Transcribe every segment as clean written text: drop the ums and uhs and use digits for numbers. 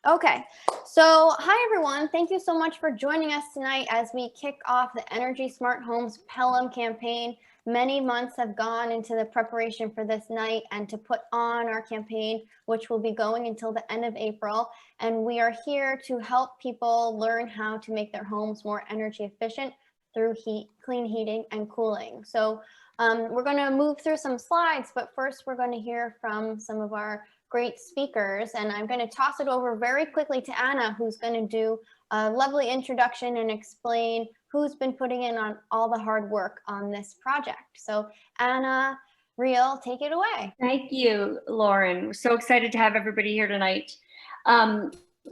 Okay, so hi everyone. Thank you so much for joining us tonight as we kick off the EnergySmart Homes Pelham campaign. Many months have gone into the preparation for this night and to put on our campaign, which will be going until the end of April. And we are here to help people learn how to make their homes more energy efficient through clean heating and cooling. So we're going to move through some slides, but first we're going to hear from some of our great speakers, and I'm going to toss it over very quickly to Anna, who's going to do a lovely introduction and explain who's been putting in on all the hard work on this project. So Anna Reel, take it away. Thank you, Lauren. We're so excited to have everybody here tonight.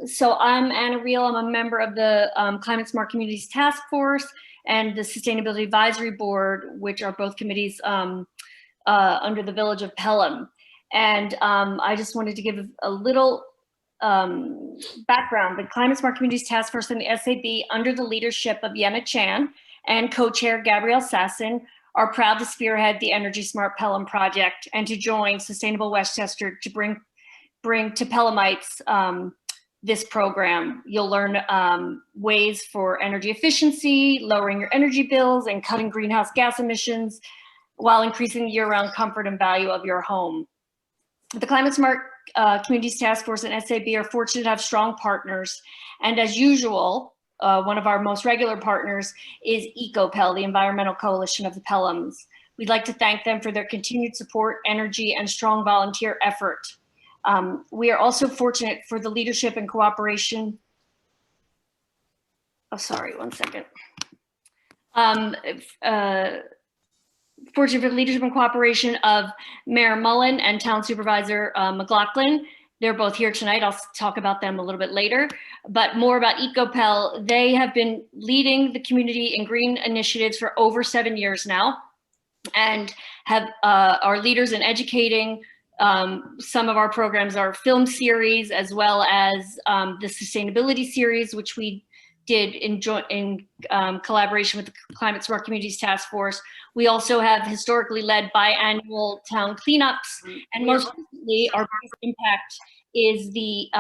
So I'm Anna Reel. I'm a member of the Climate Smart Communities Task Force and the Sustainability Advisory Board, which are both committees under the Village of Pelham. And I just wanted to give a little background. The Climate Smart Communities Task Force and the SAB, under the leadership of Yenna Chan and co-chair Gabrielle Sasson, are proud to spearhead the EnergySmart Pelham project and to join Sustainable Westchester to bring to Pelhamites this program. You'll learn ways for energy efficiency, lowering your energy bills, and cutting greenhouse gas emissions while increasing the year-round comfort and value of your home. The Climate Smart Communities Task Force and SAB are fortunate to have strong partners. And as usual, one of our most regular partners is Ecopel, the Environmental Coalition of the Pelhams. We'd like to thank them for their continued support, energy, and strong volunteer effort. We are also fortunate for the leadership and cooperation. Oh, sorry, one second. Fortunate for the leadership and cooperation of Mayor Mullen and Town Supervisor McLaughlin. They're both here tonight. I'll talk about them a little bit later, but more about Ecopel. They have been leading the community in green initiatives for over 7 years now and have are leaders in educating. Some of our programs are film series as well as the sustainability series, which we did in collaboration with the Climate Smart Communities Task Force. We also have historically led biannual town cleanups, and most recently, our biggest impact is the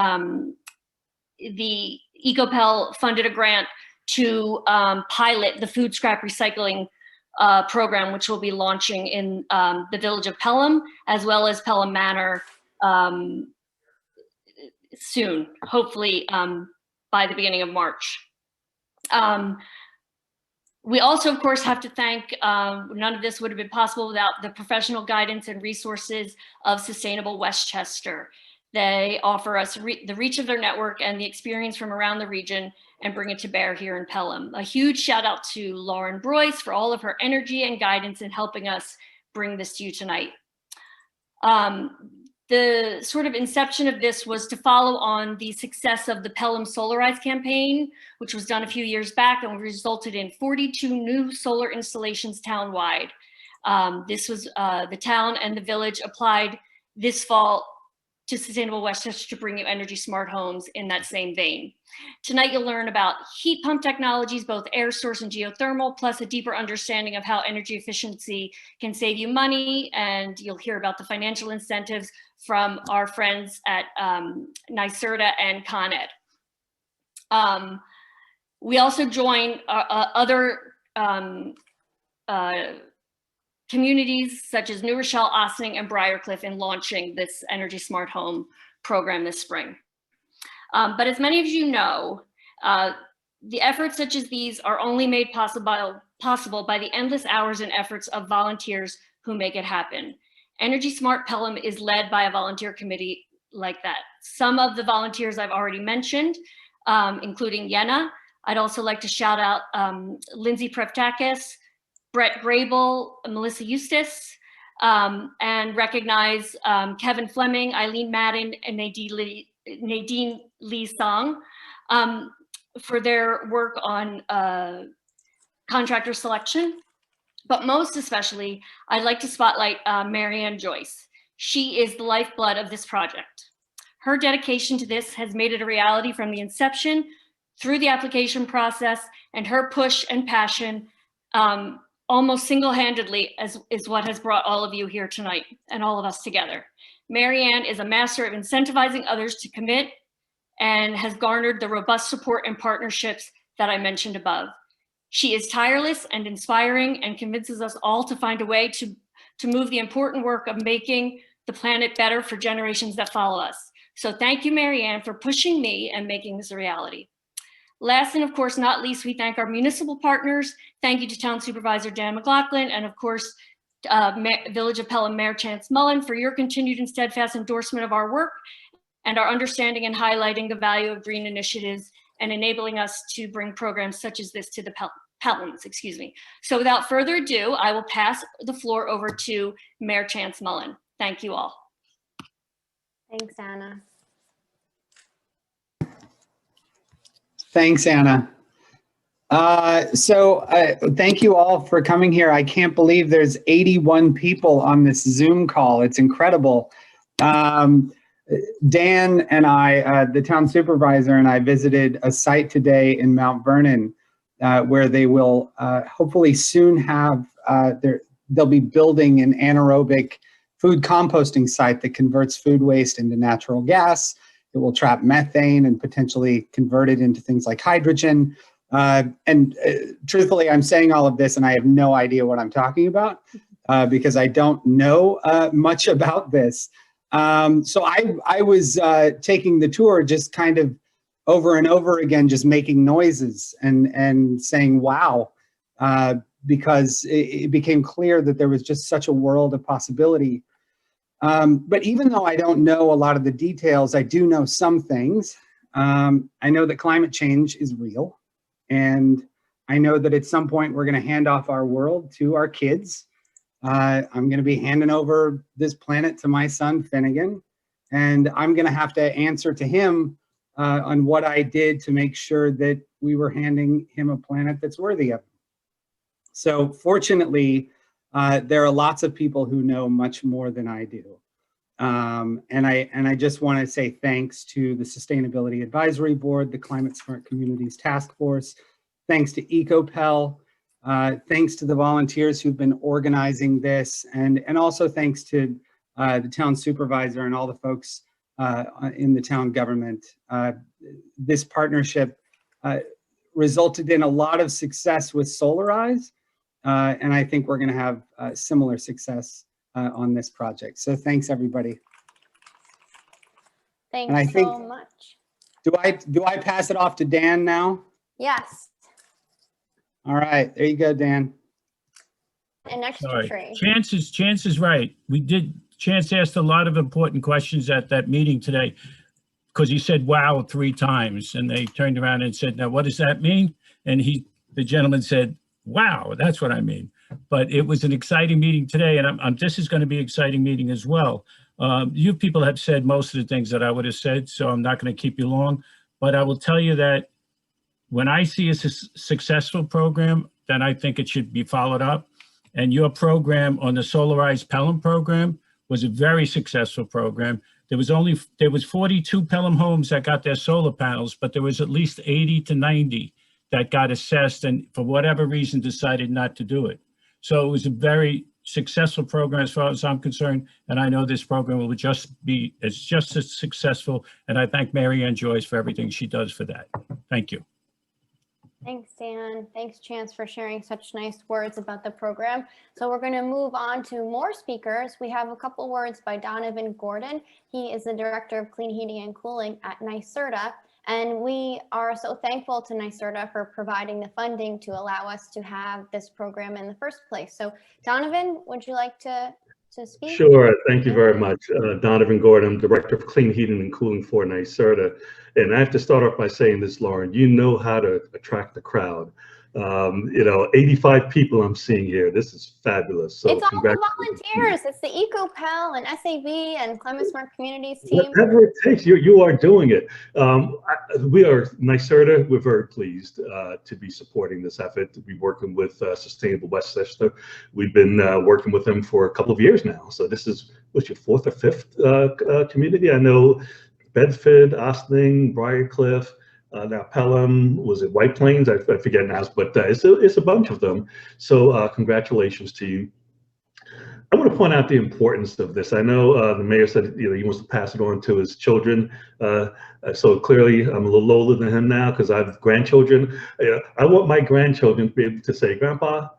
Ecopel funded a grant to pilot the food scrap recycling program, which will be launching in the Village of Pelham, as well as Pelham Manor soon, hopefully by the beginning of March. We also, of course, have to thank, none of this would have been possible without the professional guidance and resources of Sustainable Westchester. They offer us the reach of their network and the experience from around the region and bring it to bear here in Pelham. A huge shout out to Lauren Broyce for all of her energy and guidance in helping us bring this to you tonight. The sort of inception of this was to follow on the success of the Pelham Solarize campaign, which was done a few years back and resulted in 42 new solar installations townwide. This was the town and the village applied this fall to Sustainable Westchester to bring you energy smart homes in that same vein. Tonight, you'll learn about heat pump technologies, both air source and geothermal, plus a deeper understanding of how energy efficiency can save you money. And you'll hear about the financial incentives from our friends at NYSERDA and Con Ed. We also join other communities such as New Rochelle, Ossining, and Briarcliff in launching this Energy Smart Home program this spring. But as many of you know, the efforts such as these are only made possible by the endless hours and efforts of volunteers who make it happen. Energy Smart Pelham is led by a volunteer committee like that. Some of the volunteers I've already mentioned, including Yenna. I'd also like to shout out Lindsay Preftakis, Brett Grable, Melissa Eustace, and recognize Kevin Fleming, Eileen Madden, and Nadine Lee Song for their work on contractor selection. But most especially, I'd like to spotlight Marianne Joyce. She is the lifeblood of this project. Her dedication to this has made it a reality from the inception through the application process, and her push and passion almost single-handedly is what has brought all of you here tonight and all of us together. Marianne is a master of incentivizing others to commit and has garnered the robust support and partnerships that I mentioned above. She is tireless and inspiring and convinces us all to find a way to move the important work of making the planet better for generations that follow us. So thank you, Mary Ann, for pushing me and making this a reality. Last and of course not least, we thank our municipal partners. Thank you to Town Supervisor Dan McLaughlin and of course, Village of Pelham Mayor Chance Mullen for your continued and steadfast endorsement of our work and our understanding and highlighting the value of green initiatives and enabling us to bring programs such as this to the Pelhams, excuse me. So without further ado, I will pass the floor over to Mayor Chance Mullen. Thank you all. Thanks, Anna. Thanks, Anna. Thank you all for coming here. I can't believe there's 81 people on this Zoom call. It's incredible. Dan and I, the town supervisor and I visited a site today in Mount Vernon where they will hopefully soon have, they'll be building an anaerobic food composting site that converts food waste into natural gas. It will trap methane and potentially convert it into things like hydrogen. Truthfully, I'm saying all of this and I have no idea what I'm talking about because I don't know much about this. So I was taking the tour just kind of over and over again, just making noises and saying, wow, because it became clear that there was just such a world of possibility. But even though I don't know a lot of the details, I do know some things. I know that climate change is real. And I know that at some point we're going to hand off our world to our kids. I'm going to be handing over this planet to my son, Finnegan. And I'm going to have to answer to him on what I did to make sure that we were handing him a planet that's worthy of him. So fortunately, there are lots of people who know much more than I do. And I just want to say thanks to the Sustainability Advisory Board, the Climate Smart Communities Task Force, thanks to Ecopel, thanks to the volunteers who've been organizing this, and also thanks to the town supervisor and all the folks in the town government. This partnership resulted in a lot of success with Solarize, and I think we're going to have similar success on this project. So thanks, everybody. Thanks so much. Do I pass it off to Dan now? Yes. All right, there you go, Dan. An extra tree. Chance is right. Chance asked a lot of important questions at that meeting today because he said wow 3 times and they turned around and said, now what does that mean? And the gentleman said, wow, that's what I mean. But it was an exciting meeting today, and this is going to be an exciting meeting as well. You people have said most of the things that I would have said, so I'm not going to keep you long. But I will tell you that when I see a successful program, then I think it should be followed up. And your program on the Solarized Pelham program was a very successful program. There was 42 Pelham homes that got their solar panels, but there was at least 80 to 90 that got assessed and for whatever reason decided not to do it. So it was a very successful program as far as I'm concerned, and I know this program will just as successful, and I thank Mary Ann Joyce for everything she does for that. Thank you. Thanks, Dan. Thanks, Chance, for sharing such nice words about the program. So we're going to move on to more speakers. We have a couple words by Donovan Gordon. He is the Director of Clean Heating and Cooling at NYSERDA. And we are so thankful to NYSERDA for providing the funding to allow us to have this program in the first place. So Donovan, would you like to speak? Sure, thank you very much. Donovan Gordon, I'm Director of Clean Heating and Cooling for NYSERDA. And I have to start off by saying this, Lauren, you know how to attract the crowd. 85 people I'm seeing here. This is fabulous. So it's all the volunteers. It's the Ecopel and SAB and Climate Smart Communities team. Whatever it takes, you are doing it. We are, NYSERDA, we're very pleased to be supporting this effort, to be working with Sustainable Westchester. We've been working with them for a couple of years now. So this is, what's your 4th or 5th community? I know Bedford, Ossining, Briarcliff, now Pelham, was it White Plains? I forget now, but it's a bunch of them. So congratulations to you. I want to point out the importance of this. I know the mayor said he wants to pass it on to his children. So clearly, I'm a little older than him now because I have grandchildren. I want my grandchildren to be able to say, "Grandpa,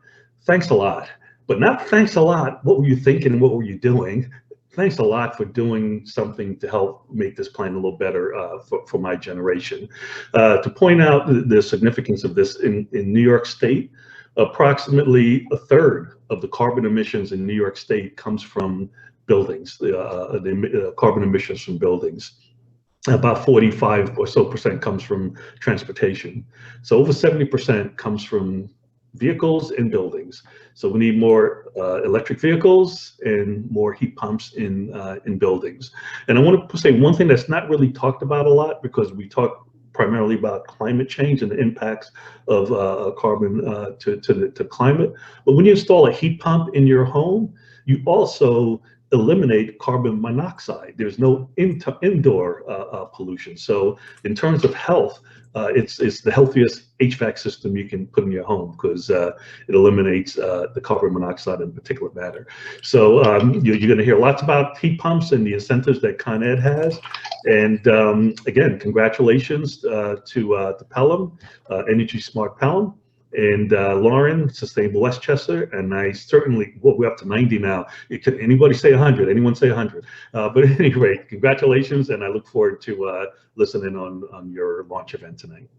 thanks a lot," but not "thanks a lot. What were you thinking? What were you doing?" Thanks a lot for doing something to help make this plan a little better for my generation. To point out the significance of this in New York State, approximately a third of the carbon emissions in New York State comes from buildings, the carbon emissions from buildings. About 45% or so comes from transportation. So over 70% comes from vehicles and buildings. So we need more electric vehicles and more heat pumps in buildings. And I want to say one thing that's not really talked about a lot, because we talk primarily about climate change and the impacts of carbon to climate. But when you install a heat pump in your home, you also eliminate carbon monoxide. There's no indoor pollution. So in terms of health, it's the healthiest HVAC system you can put in your home, because it eliminates the carbon monoxide in particulate matter. So you're going to hear lots about heat pumps and the incentives that Con Ed has. And again, congratulations to Pelham, EnergySmart Pelham, and Lauren, Sustainable Westchester, and I certainly, well, we're up to 90 now. Could anybody say 100? Anyone say 100? But at any rate, congratulations, and I look forward to listening on your launch event tonight.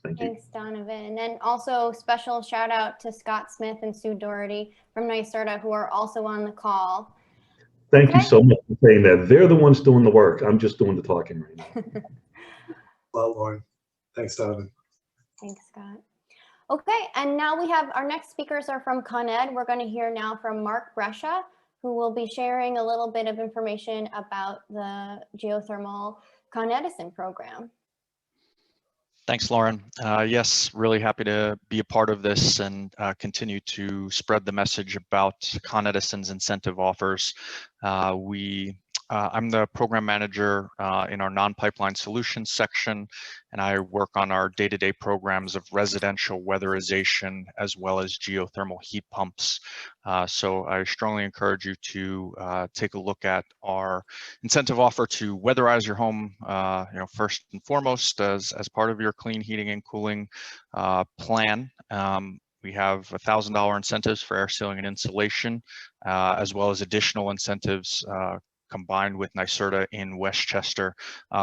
Thank you. Thanks, Donovan. And also special shout out to Scott Smith and Sue Doherty from NYSERDA, who are also on the call. Thank you so much for saying that. They're the ones doing the work. I'm just doing the talking right now. Well, Lauren. Thanks, Donovan. Thanks, Scott. Okay, and now we have our next speakers are from Con Ed. We're going to hear now from Mark Brescia, who will be sharing a little bit of information about the geothermal Con Edison program. Thanks, Lauren. Yes, really happy to be a part of this and continue to spread the message about Con Edison's incentive offers. I'm the program manager in our non-pipeline solutions section, and I work on our day-to-day programs of residential weatherization as well as geothermal heat pumps. So I strongly encourage you to take a look at our incentive offer to weatherize your home, first and foremost as part of your clean heating and cooling plan. We have $1,000 incentives for air sealing and insulation, as well as additional incentives combined with NYSERDA in Westchester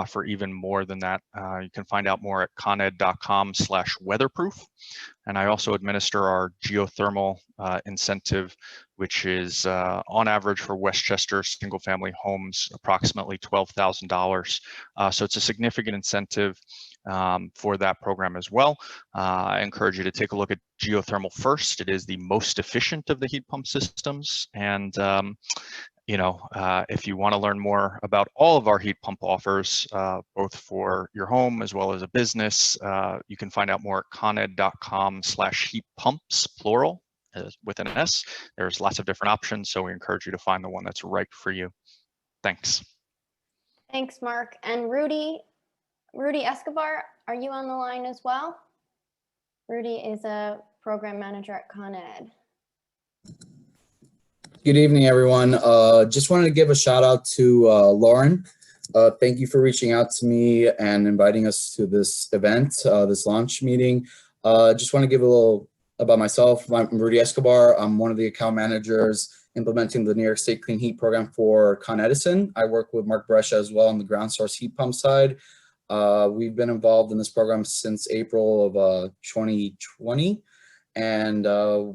for even more than that. You can find out more at coned.com/weatherproof. And I also administer our geothermal incentive, which is on average for Westchester single family homes, approximately $12,000. So it's a significant incentive for that program as well. I encourage you to take a look at geothermal first. It is the most efficient of the heat pump systems. And if you want to learn more about all of our heat pump offers, both for your home as well as a business, you can find out more at coned.com/heatpumps, plural, with an S. There's lots of different options, so we encourage you to find the one that's right for you. Thanks. Thanks, Mark. And Rudy Escobar, are you on the line as well? Rudy is a program manager at Con Ed. Good evening, everyone. Just wanted to give a shout out to Lauren. Thank you for reaching out to me and inviting us to this event, this launch meeting. Just want to give a little about myself. I'm Rudy Escobar. I'm one of the account managers implementing the New York State Clean Heat Program for Con Edison. I work with Mark Brescia as well on the ground source heat pump side. We've been involved in this program since April of 2020, and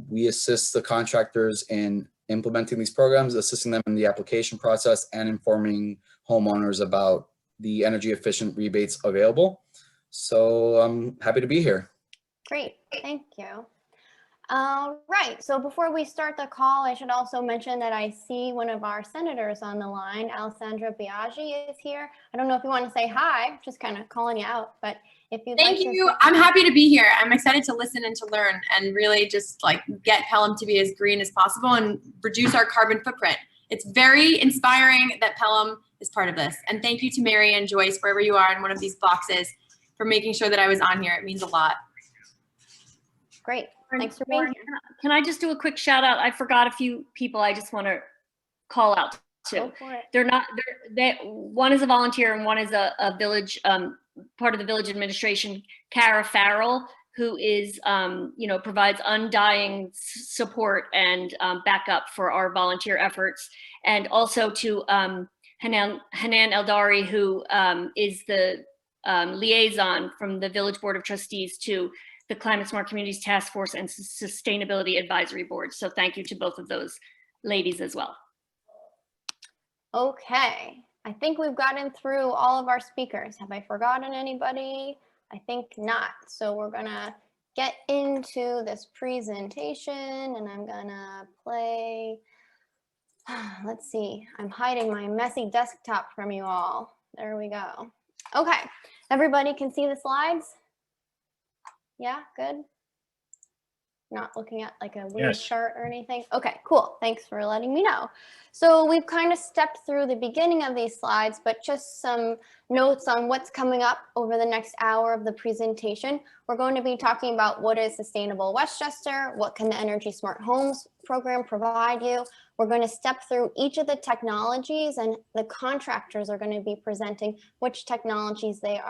we assist the contractors in implementing these programs, assisting them in the application process, and informing homeowners about the energy efficient rebates available. So I'm happy to be here. Great, thank you. Right, so before we start the call, I should also mention that I see one of our senators on the line, Alessandra Biaggi is here. I don't know if you want to say hi, just kind of calling you out, but if you'd like to. Thank you. I'm happy to be here. I'm excited to listen and to learn and really just get Pelham to be as green as possible and reduce our carbon footprint. It's very inspiring that Pelham is part of this. And thank you to Mary and Joyce, wherever you are in one of these boxes, for making sure that I was on here. It means a lot. Great. Thanks for being here. Can I just do a quick shout out? I forgot a few people I just want to call out to. Go for it. They're not, one is a volunteer and one is a village, part of the village administration, Cara Farrell, who is, provides undying support and backup for our volunteer efforts. And also to Hanan Eldari, who is the liaison from the Village Board of Trustees to the Climate Smart Communities Task Force and Sustainability Advisory Board. So thank you to both of those ladies as well. Okay, I think we've gotten through all of our speakers. Have I forgotten anybody? I think not. So we're gonna get into this presentation and I'm gonna play, let's see, I'm hiding my messy desktop from you all. There we go. Okay, everybody can see the slides? Yeah, good. Not looking at like a weird Yes. chart or anything. Okay, cool. Thanks for letting me know. So we've kind of stepped through the beginning of these slides, but just some notes on what's coming up over the next hour of the presentation. We're going to be talking about what is Sustainable Westchester, what can the EnergySmart Homes program provide you. We're going to step through each of the technologies, and the contractors are going to be presenting which technologies they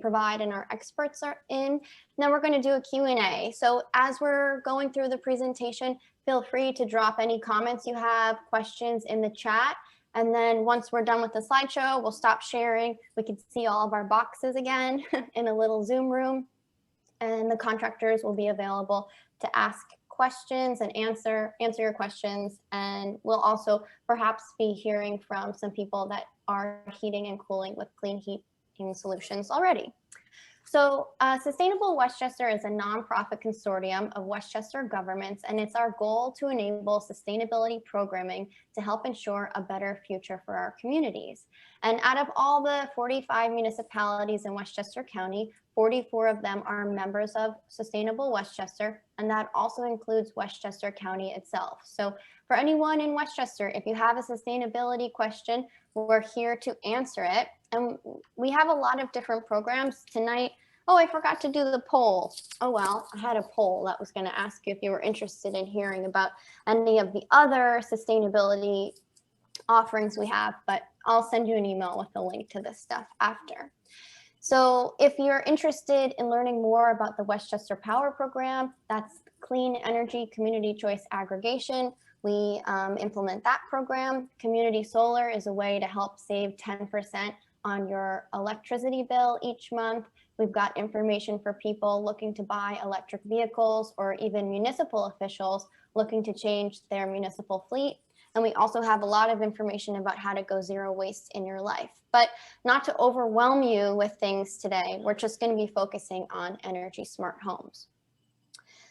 provide and our experts are in. And then we're going to do a Q&A. So as we're going through the presentation, feel free to drop any comments you have, questions in the chat. And then once we're done with the slideshow, we'll stop sharing. We can see all of our boxes again in a little Zoom room. And the contractors will be available to ask questions and answer your questions. And we'll also perhaps be hearing from some people that are heating and cooling with clean heating solutions already. So Sustainable Westchester is a nonprofit consortium of Westchester governments, and it's our goal to enable sustainability programming to help ensure a better future for our communities. And out of all the 45 municipalities in Westchester County, 44 of them are members of Sustainable Westchester, and that also includes Westchester County itself. So for anyone in Westchester, if you have a sustainability question, we're here to answer it. And we have a lot of different programs tonight. Oh, I forgot to do the poll. Oh, well, I had a poll that was going to ask you if you were interested in hearing about any of the other sustainability offerings we have, but I'll send you an email with a link to this stuff after. So if you're interested in learning more about the Westchester Power Program, that's Clean Energy Community Choice Aggregation. We implement that program. Community solar is a way to help save 10% on your electricity bill each month. We've got information for people looking to buy electric vehicles or even municipal officials looking to change their municipal fleet. And we also have a lot of information about how to go zero waste in your life. But not to overwhelm you with things today, we're just going to be focusing on EnergySmart Homes.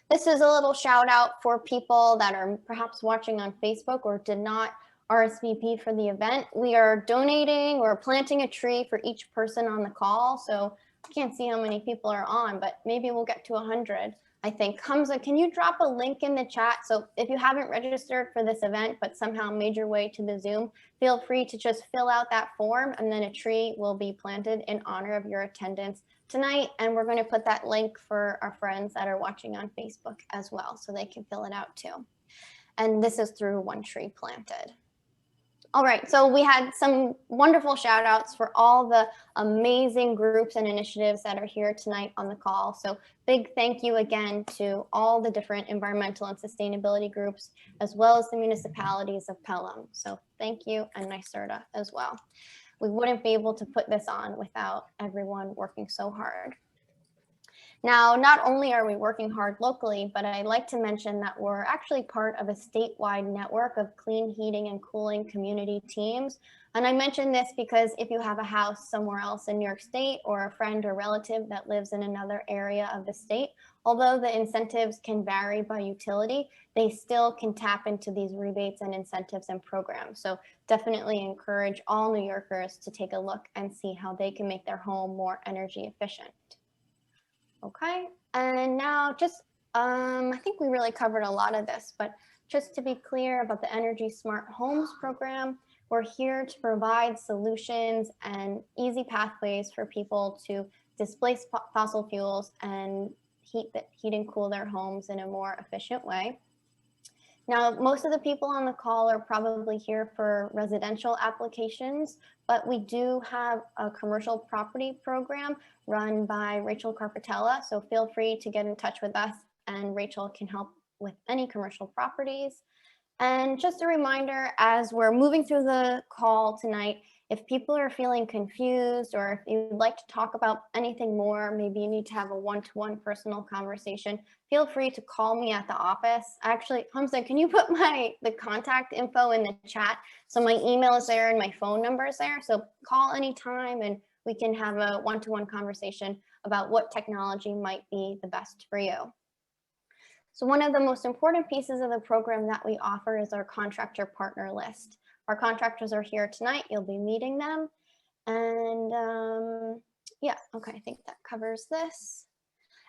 This is a little shout out for people that are perhaps watching on Facebook or did not RSVP for the event. We are donating or planting a tree for each person on the call. So I can't see how many people are on, but maybe we'll get to 100. I think. Hamza, can you drop a link in the chat? So if you haven't registered for this event, but somehow made your way to the Zoom, feel free to just fill out that form and then a tree will be planted in honor of your attendance tonight. And we're going to put that link for our friends that are watching on Facebook as well, so they can fill it out too. And this is through One Tree Planted. All right, so we had some wonderful shout outs for all the amazing groups and initiatives that are here tonight on the call. So big thank you again to all the different environmental and sustainability groups, as well as the municipalities of Pelham. So thank you, and NYSERDA as well. We wouldn't be able to put this on without everyone working so hard. Now, not only are we working hard locally, but I'd like to mention that we're actually part of a statewide network of clean heating and cooling community teams. And I mention this because if you have a house somewhere else in New York State or a friend or relative that lives in another area of the state, although the incentives can vary by utility, they still can tap into these rebates and incentives and programs. So definitely encourage all New Yorkers to take a look and see how they can make their home more energy efficient. Okay, and now just, I think we really covered a lot of this, but just to be clear about the EnergySmart Homes program, we're here to provide solutions and easy pathways for people to displace fossil fuels and heat and cool their homes in a more efficient way. Now, most of the people on the call are probably here for residential applications, but we do have a commercial property program run by Rachel Carpatella. So feel free to get in touch with us, and Rachel can help with any commercial properties. And just a reminder, as we're moving through the call tonight, if people are feeling confused or if you'd like to talk about anything more, maybe you need to have a one-to-one personal conversation, feel free to call me at the office. Actually, Hamza, can you put the contact info in the chat? So my email is there and my phone number is there. So call anytime and we can have a one-to-one conversation about what technology might be the best for you. So one of the most important pieces of the program that we offer is our contractor partner list. Our contractors are here tonight. You'll be meeting them. And yeah, okay, I think that covers this.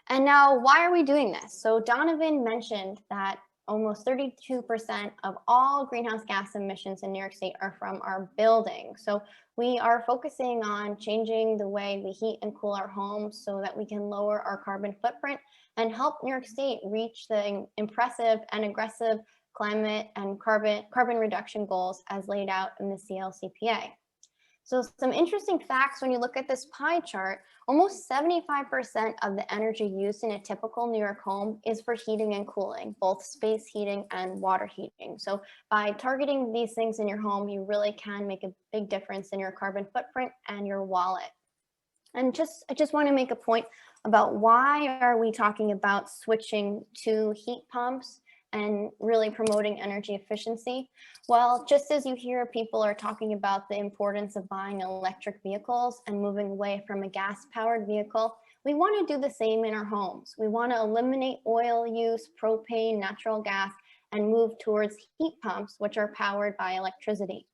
And now, why are we doing this? So Donovan mentioned that almost 32% of all greenhouse gas emissions in New York State are from our buildings. So we are focusing on changing the way we heat and cool our homes so that we can lower our carbon footprint and help New York State reach the impressive and aggressive climate and carbon reduction goals as laid out in the CLCPA. So some interesting facts when you look at this pie chart, almost 75% of the energy used in a typical New York home is for heating and cooling, both space heating and water heating. So by targeting these things in your home, you really can make a big difference in your carbon footprint and your wallet. And I just want to make a point about why are we talking about switching to heat pumps and really promoting energy efficiency? Well, just as you hear people are talking about the importance of buying electric vehicles and moving away from a gas-powered vehicle, we want to do the same in our homes. We want to eliminate oil use, propane, natural gas, and move towards heat pumps, which are powered by electricity.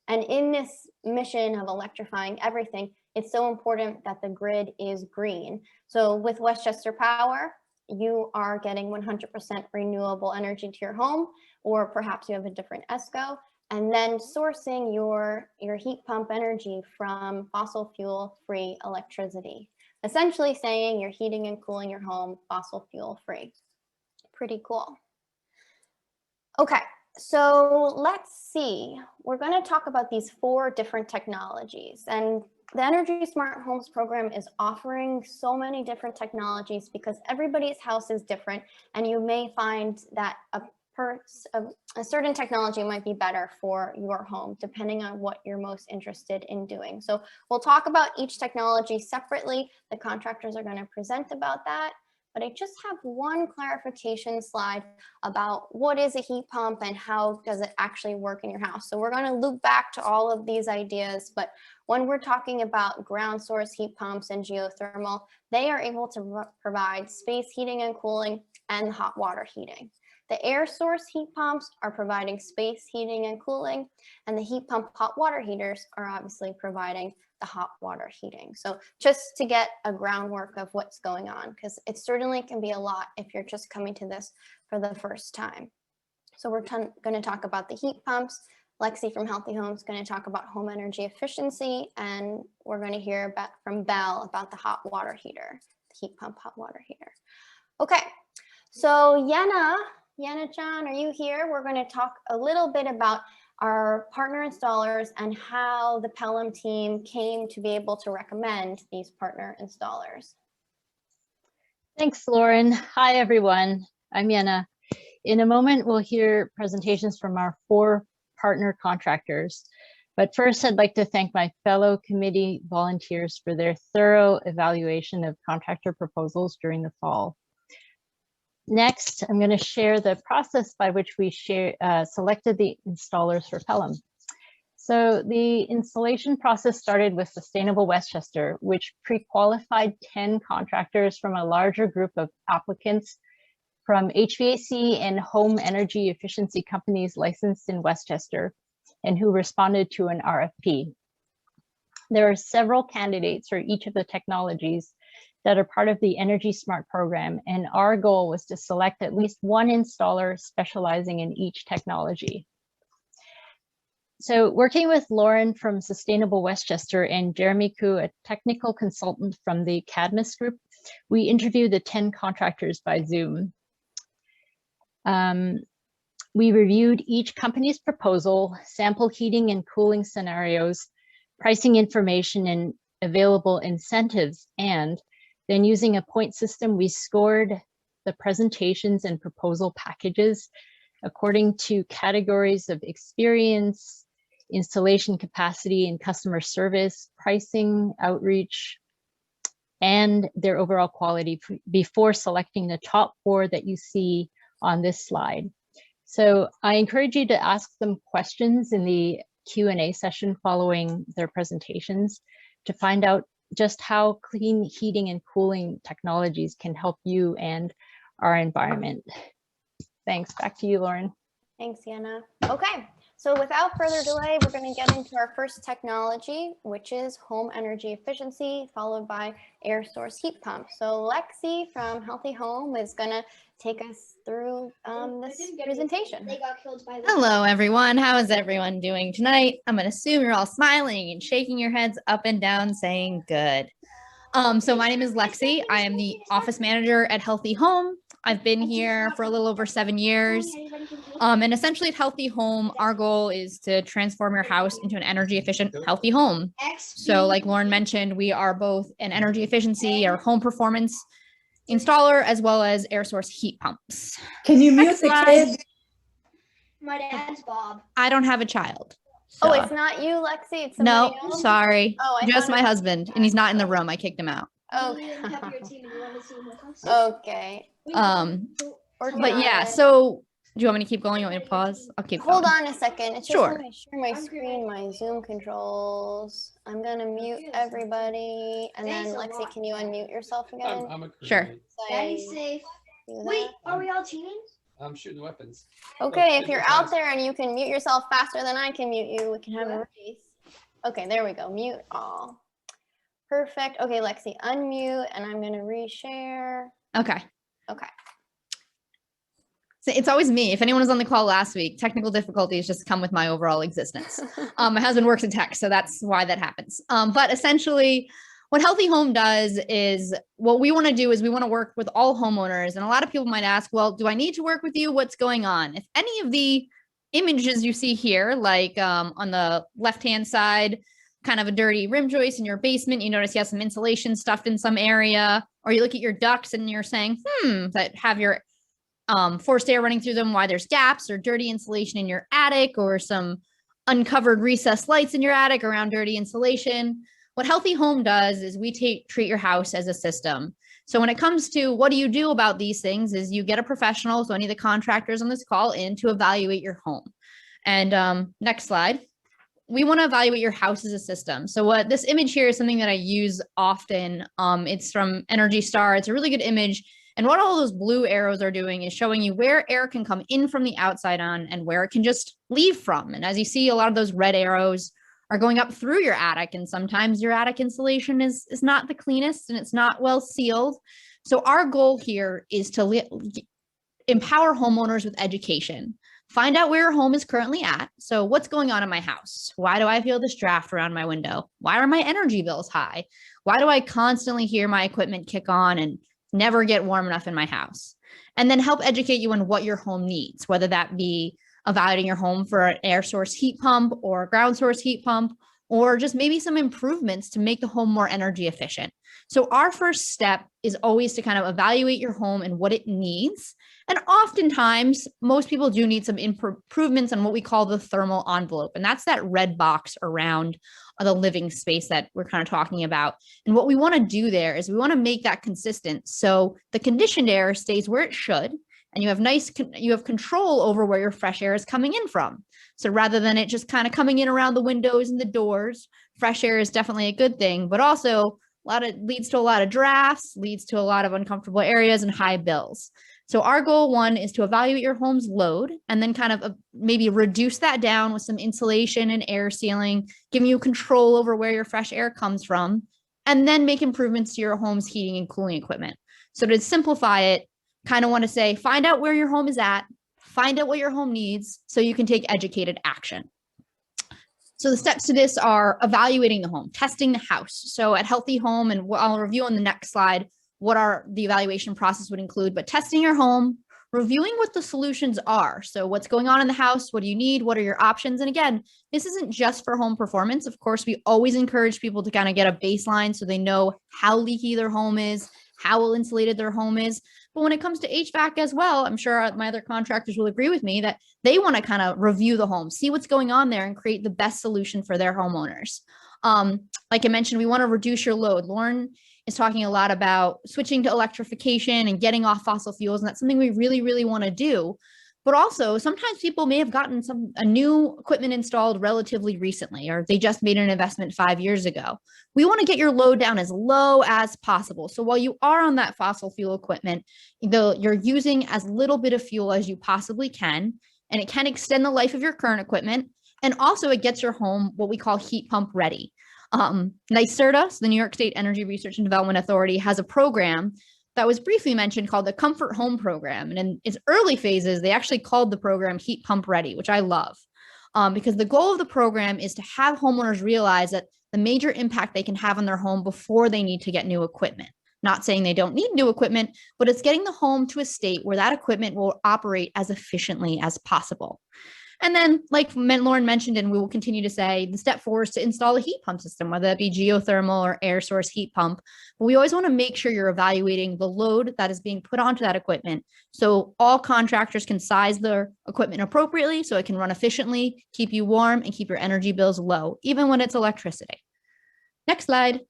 And in this mission of electrifying everything, it's so important that the grid is green. So with Westchester Power, you are getting 100% renewable energy to your home, or perhaps you have a different ESCO, and then sourcing your heat pump energy from fossil fuel free electricity. Essentially saying you're heating and cooling your home fossil fuel free. Pretty cool. Okay, so let's see. We're going to talk about these 4 different technologies, and the EnergySmart Homes program is offering so many different technologies because everybody's house is different, and you may find that a certain technology might be better for your home, depending on what you're most interested in doing. So we'll talk about each technology separately. The contractors are going to present about that. But I just have one clarification slide about what is a heat pump and how does it actually work in your house. So we're going to loop back to all of these ideas, but when we're talking about ground source heat pumps and geothermal, they are able to provide space heating and cooling and hot water heating. The air source heat pumps are providing space heating and cooling, and the heat pump hot water heaters are obviously providing the hot water heating. So just to get a groundwork of what's going on, because it certainly can be a lot if you're just coming to this for the first time. So we're going to talk about the heat pumps. Lexi from Healthy Homes is going to talk about home energy efficiency, and we're going to hear from Belle about the hot water heater, the heat pump hot water heater. Okay, so Yana-chan, are you here? We're going to talk a little bit about our partner installers and how the Pelham team came to be able to recommend these partner installers. Thanks, Lauren. Hi, everyone. I'm Yana. In a moment, we'll hear presentations from our 4 partner contractors. But first, I'd like to thank my fellow committee volunteers for their thorough evaluation of contractor proposals during the fall. Next, I'm going to share the process by which we selected the installers for Pelham. So the installation process started with Sustainable Westchester, which pre-qualified 10 contractors from a larger group of applicants from HVAC and home energy efficiency companies licensed in Westchester and who responded to an RFP. There are several candidates for each of the technologies that are part of the EnergySmart program, and our goal was to select at least one installer specializing in each technology. So working with Lauren from Sustainable Westchester and Jeremy Koo, a technical consultant from the Cadmus Group, we interviewed the 10 contractors by Zoom. We reviewed each company's proposal, sample heating and cooling scenarios, pricing information and available incentives, and then using a point system, we scored the presentations and proposal packages according to categories of experience, installation capacity and customer service, pricing, outreach, and their overall quality before selecting the top 4 that you see on this slide. So I encourage you to ask them questions in the Q&A session following their presentations to find out just how clean heating and cooling technologies can help you and our environment. Thanks. Back to you, Lauren. Thanks, Sienna. Okay, so without further delay, we're going to get into our first technology, which is home energy efficiency, followed by air source heat pump. So Lexi from Healthy Home is going to take us through this presentation. Hello, everyone. How is everyone doing tonight? I'm going to assume you're all smiling and shaking your heads up and down saying good. So my name is Lexi. I am the office manager at Healthy Home. I've been here for a little over 7 years. And essentially at Healthy Home, our goal is to transform your house into an energy efficient, healthy home. So like Lauren mentioned, we are both an energy efficiency or home performance installer, as well as air source heat pumps. Can you mute the kids? My dad's Bob. I don't have a child. So. So. Oh, it's not you, Lexi? It's somebody No, else? sorry. Oh, just my husband, and he's not in the room. I kicked him out. Okay. Okay. But yeah, so do you want me to keep going? You want me to pause? I'll keep Hold going. on a second. It's just Sure. when I share my screen, my Zoom controls. I'm going to mute everybody. And then Lexi, can you unmute yourself again? Sure. Daddy's safe. Wait, are we all cheating? I'm shooting weapons. Okay, if you're out there and you can mute yourself faster than I can mute you, we can have a race. Okay, there we go. Mute all. Perfect. Okay, Lexi, unmute, and I'm going to reshare. Okay. Okay. So it's always me. If anyone was on the call last week, technical difficulties just come with my overall existence. My husband works in tech, so that's why that happens. But essentially, what Healthy Home does is what we want to do is we want to work with all homeowners. And a lot of people might ask, well, do I need to work with you? What's going on? If any of the images you see here, like on the left-hand side, kind of a dirty rim joist in your basement, you notice you have some insulation stuffed in some area, or you look at your ducts and you're saying, that have your forced air running through them, why there's gaps or dirty insulation in your attic or some uncovered recessed lights in your attic around dirty insulation. What Healthy Home does is we treat your house as a system. So when it comes to what do you do about these things is you get a professional, so any of the contractors on this call in to evaluate your home. And next slide. We want to evaluate your house as a system. So what this image here is something that I use often. It's from Energy Star. It's a really good image. And what all those blue arrows are doing is showing you where air can come in from the outside on and where it can just leave from. And as you see, a lot of those red arrows are going up through your attic. And sometimes your attic insulation is not the cleanest and it's not well sealed. So our goal here is to empower homeowners with education. Find out where your home is currently at. So what's going on in my house? Why do I feel this draft around my window? Why are my energy bills high? Why do I constantly hear my equipment kick on and never get warm enough in my house? And then help educate you on what your home needs, whether that be evaluating your home for an air source heat pump or a ground source heat pump, or just maybe some improvements to make the home more energy efficient. So our first step is always to kind of evaluate your home and what it needs. And oftentimes, most people do need some improvements on what we call the thermal envelope. And that's that red box around the living space that we're kind of talking about. And what we want to do there is we want to make that consistent. So the conditioned air stays where it should, and you have control over where your fresh air is coming in from. So rather than it just kind of coming in around the windows and the doors, fresh air is definitely a good thing, but also leads to a lot of drafts, leads to a lot of uncomfortable areas and high bills. So our goal one is to evaluate your home's load and then kind of maybe reduce that down with some insulation and air sealing, giving you control over where your fresh air comes from, and then make improvements to your home's heating and cooling equipment. So to simplify it, kind of want to say, find out where your home is at, find out what your home needs so you can take educated action. So the steps to this are evaluating the home, testing the house. So at Healthy Home, and I'll review on the next slide what the evaluation process would include, but testing your home, reviewing what the solutions are. So what's going on in the house? What do you need? What are your options? And again, this isn't just for home performance. Of course, we always encourage people to kind of get a baseline so they know how leaky their home is, how well insulated their home is. But when it comes to HVAC as well, I'm sure my other contractors will agree with me that they want to kind of review the home, see what's going on there, and create the best solution for their homeowners. Like I mentioned, we want to reduce your load. Lauren is talking a lot about switching to electrification and getting off fossil fuels, and that's something we really, really want to do. But also, sometimes people may have gotten a new equipment installed relatively recently, or they just made an investment 5 years ago. We want to get your load down as low as possible. So while you are on that fossil fuel equipment, you're using as little bit of fuel as you possibly can, and it can extend the life of your current equipment. And also it gets your home what we call heat pump ready. NYSERDA, so the New York State Energy Research and Development Authority, has a program that was briefly mentioned called the Comfort Home Program. And in its early phases, they actually called the program Heat Pump Ready, which I love, because the goal of the program is to have homeowners realize that the major impact they can have on their home before they need to get new equipment. Not saying they don't need new equipment, but it's getting the home to a state where that equipment will operate as efficiently as possible. And then, like Lauren mentioned, and we will continue to say, the step 4 is to install a heat pump system, whether that be geothermal or air source heat pump. But we always want to make sure you're evaluating the load that is being put onto that equipment, so all contractors can size their equipment appropriately so it can run efficiently, keep you warm, and keep your energy bills low, even when it's electricity. Next slide.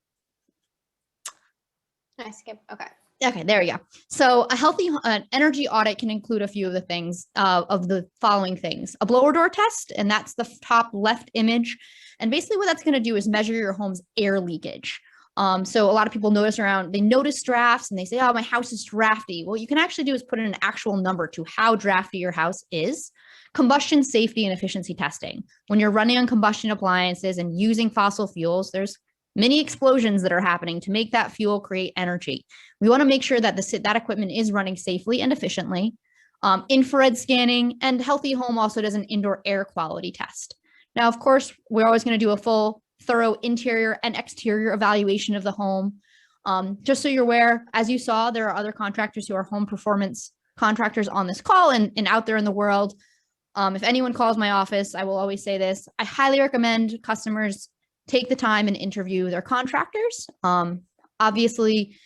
I skip. Okay. Okay, there we go. So a healthy energy audit can include a few of the things, of the following things: a blower door test, and that's the top left image. And basically what that's going to do is measure your home's air leakage. So a lot of people they notice drafts and they say, oh, my house is drafty. What you can actually do is put in an actual number to how drafty your house is. Combustion safety and efficiency testing. When you're running on combustion appliances and using fossil fuels, there's many explosions that are happening to make that fuel create energy. We want to make sure that that equipment is running safely and efficiently. Infrared scanning, and Healthy Home also does an indoor air quality test. Now, of course, we're always going to do a full, thorough interior and exterior evaluation of the home. Just so you're aware, as you saw, there are other contractors who are home performance contractors on this call and out there in the world. If anyone calls my office, I will always say this: I highly recommend customers take the time and interview their contractors. Obviously,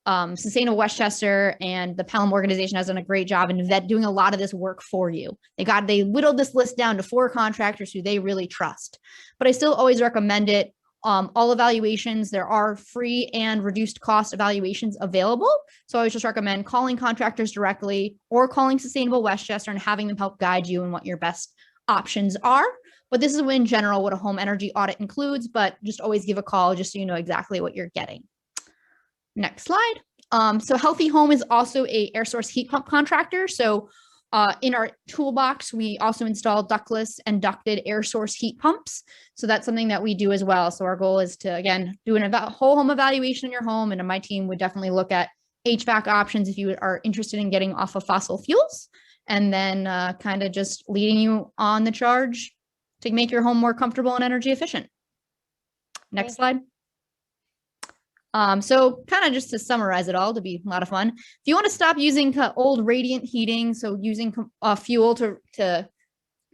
Sustainable Westchester and the Pelham organization has done a great job in doing a lot of this work for you. They whittled this list down to 4 contractors who they really trust. But I still always recommend it. All evaluations, there are free and reduced cost evaluations available. So I would just recommend calling contractors directly or calling Sustainable Westchester and having them help guide you in what your best options are. But this is in general what a home energy audit includes, but just always give a call just so you know exactly what you're getting. Next slide. So Healthy Home is also a air source heat pump contractor. So in our toolbox, we also install ductless and ducted air source heat pumps. So that's something that we do as well. So our goal is to, again, do a whole home evaluation in your home. And my team would definitely look at HVAC options if you are interested in getting off of fossil fuels, and then kind of just leading you on the charge to make your home more comfortable and energy efficient. Next slide. So kind of just to summarize it all, to be a lot of fun, if you want to stop using old radiant heating, so using fuel to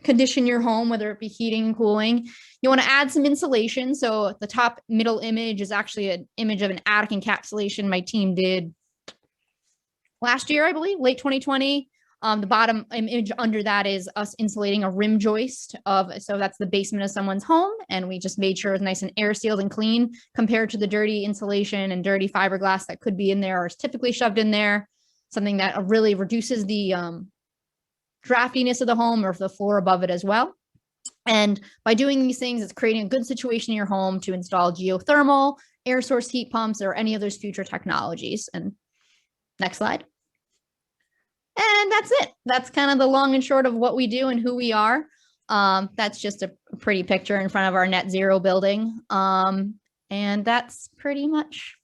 condition your home, whether it be heating and cooling, you want to add some insulation. So the top middle image is actually an image of an attic encapsulation my team did last year, I believe, late 2020. The bottom image under that is us insulating a rim joist so that's the basement of someone's home. And we just made sure it's nice and air sealed and clean compared to the dirty insulation and dirty fiberglass that could be in there or is typically shoved in there. Something that really reduces the draftiness of the home or the floor above it as well. And by doing these things, it's creating a good situation in your home to install geothermal, air source heat pumps, or any of those future technologies. And next slide. And that's it. That's kind of the long and short of what we do and who we are. That's just a pretty picture in front of our net zero building. And that's pretty much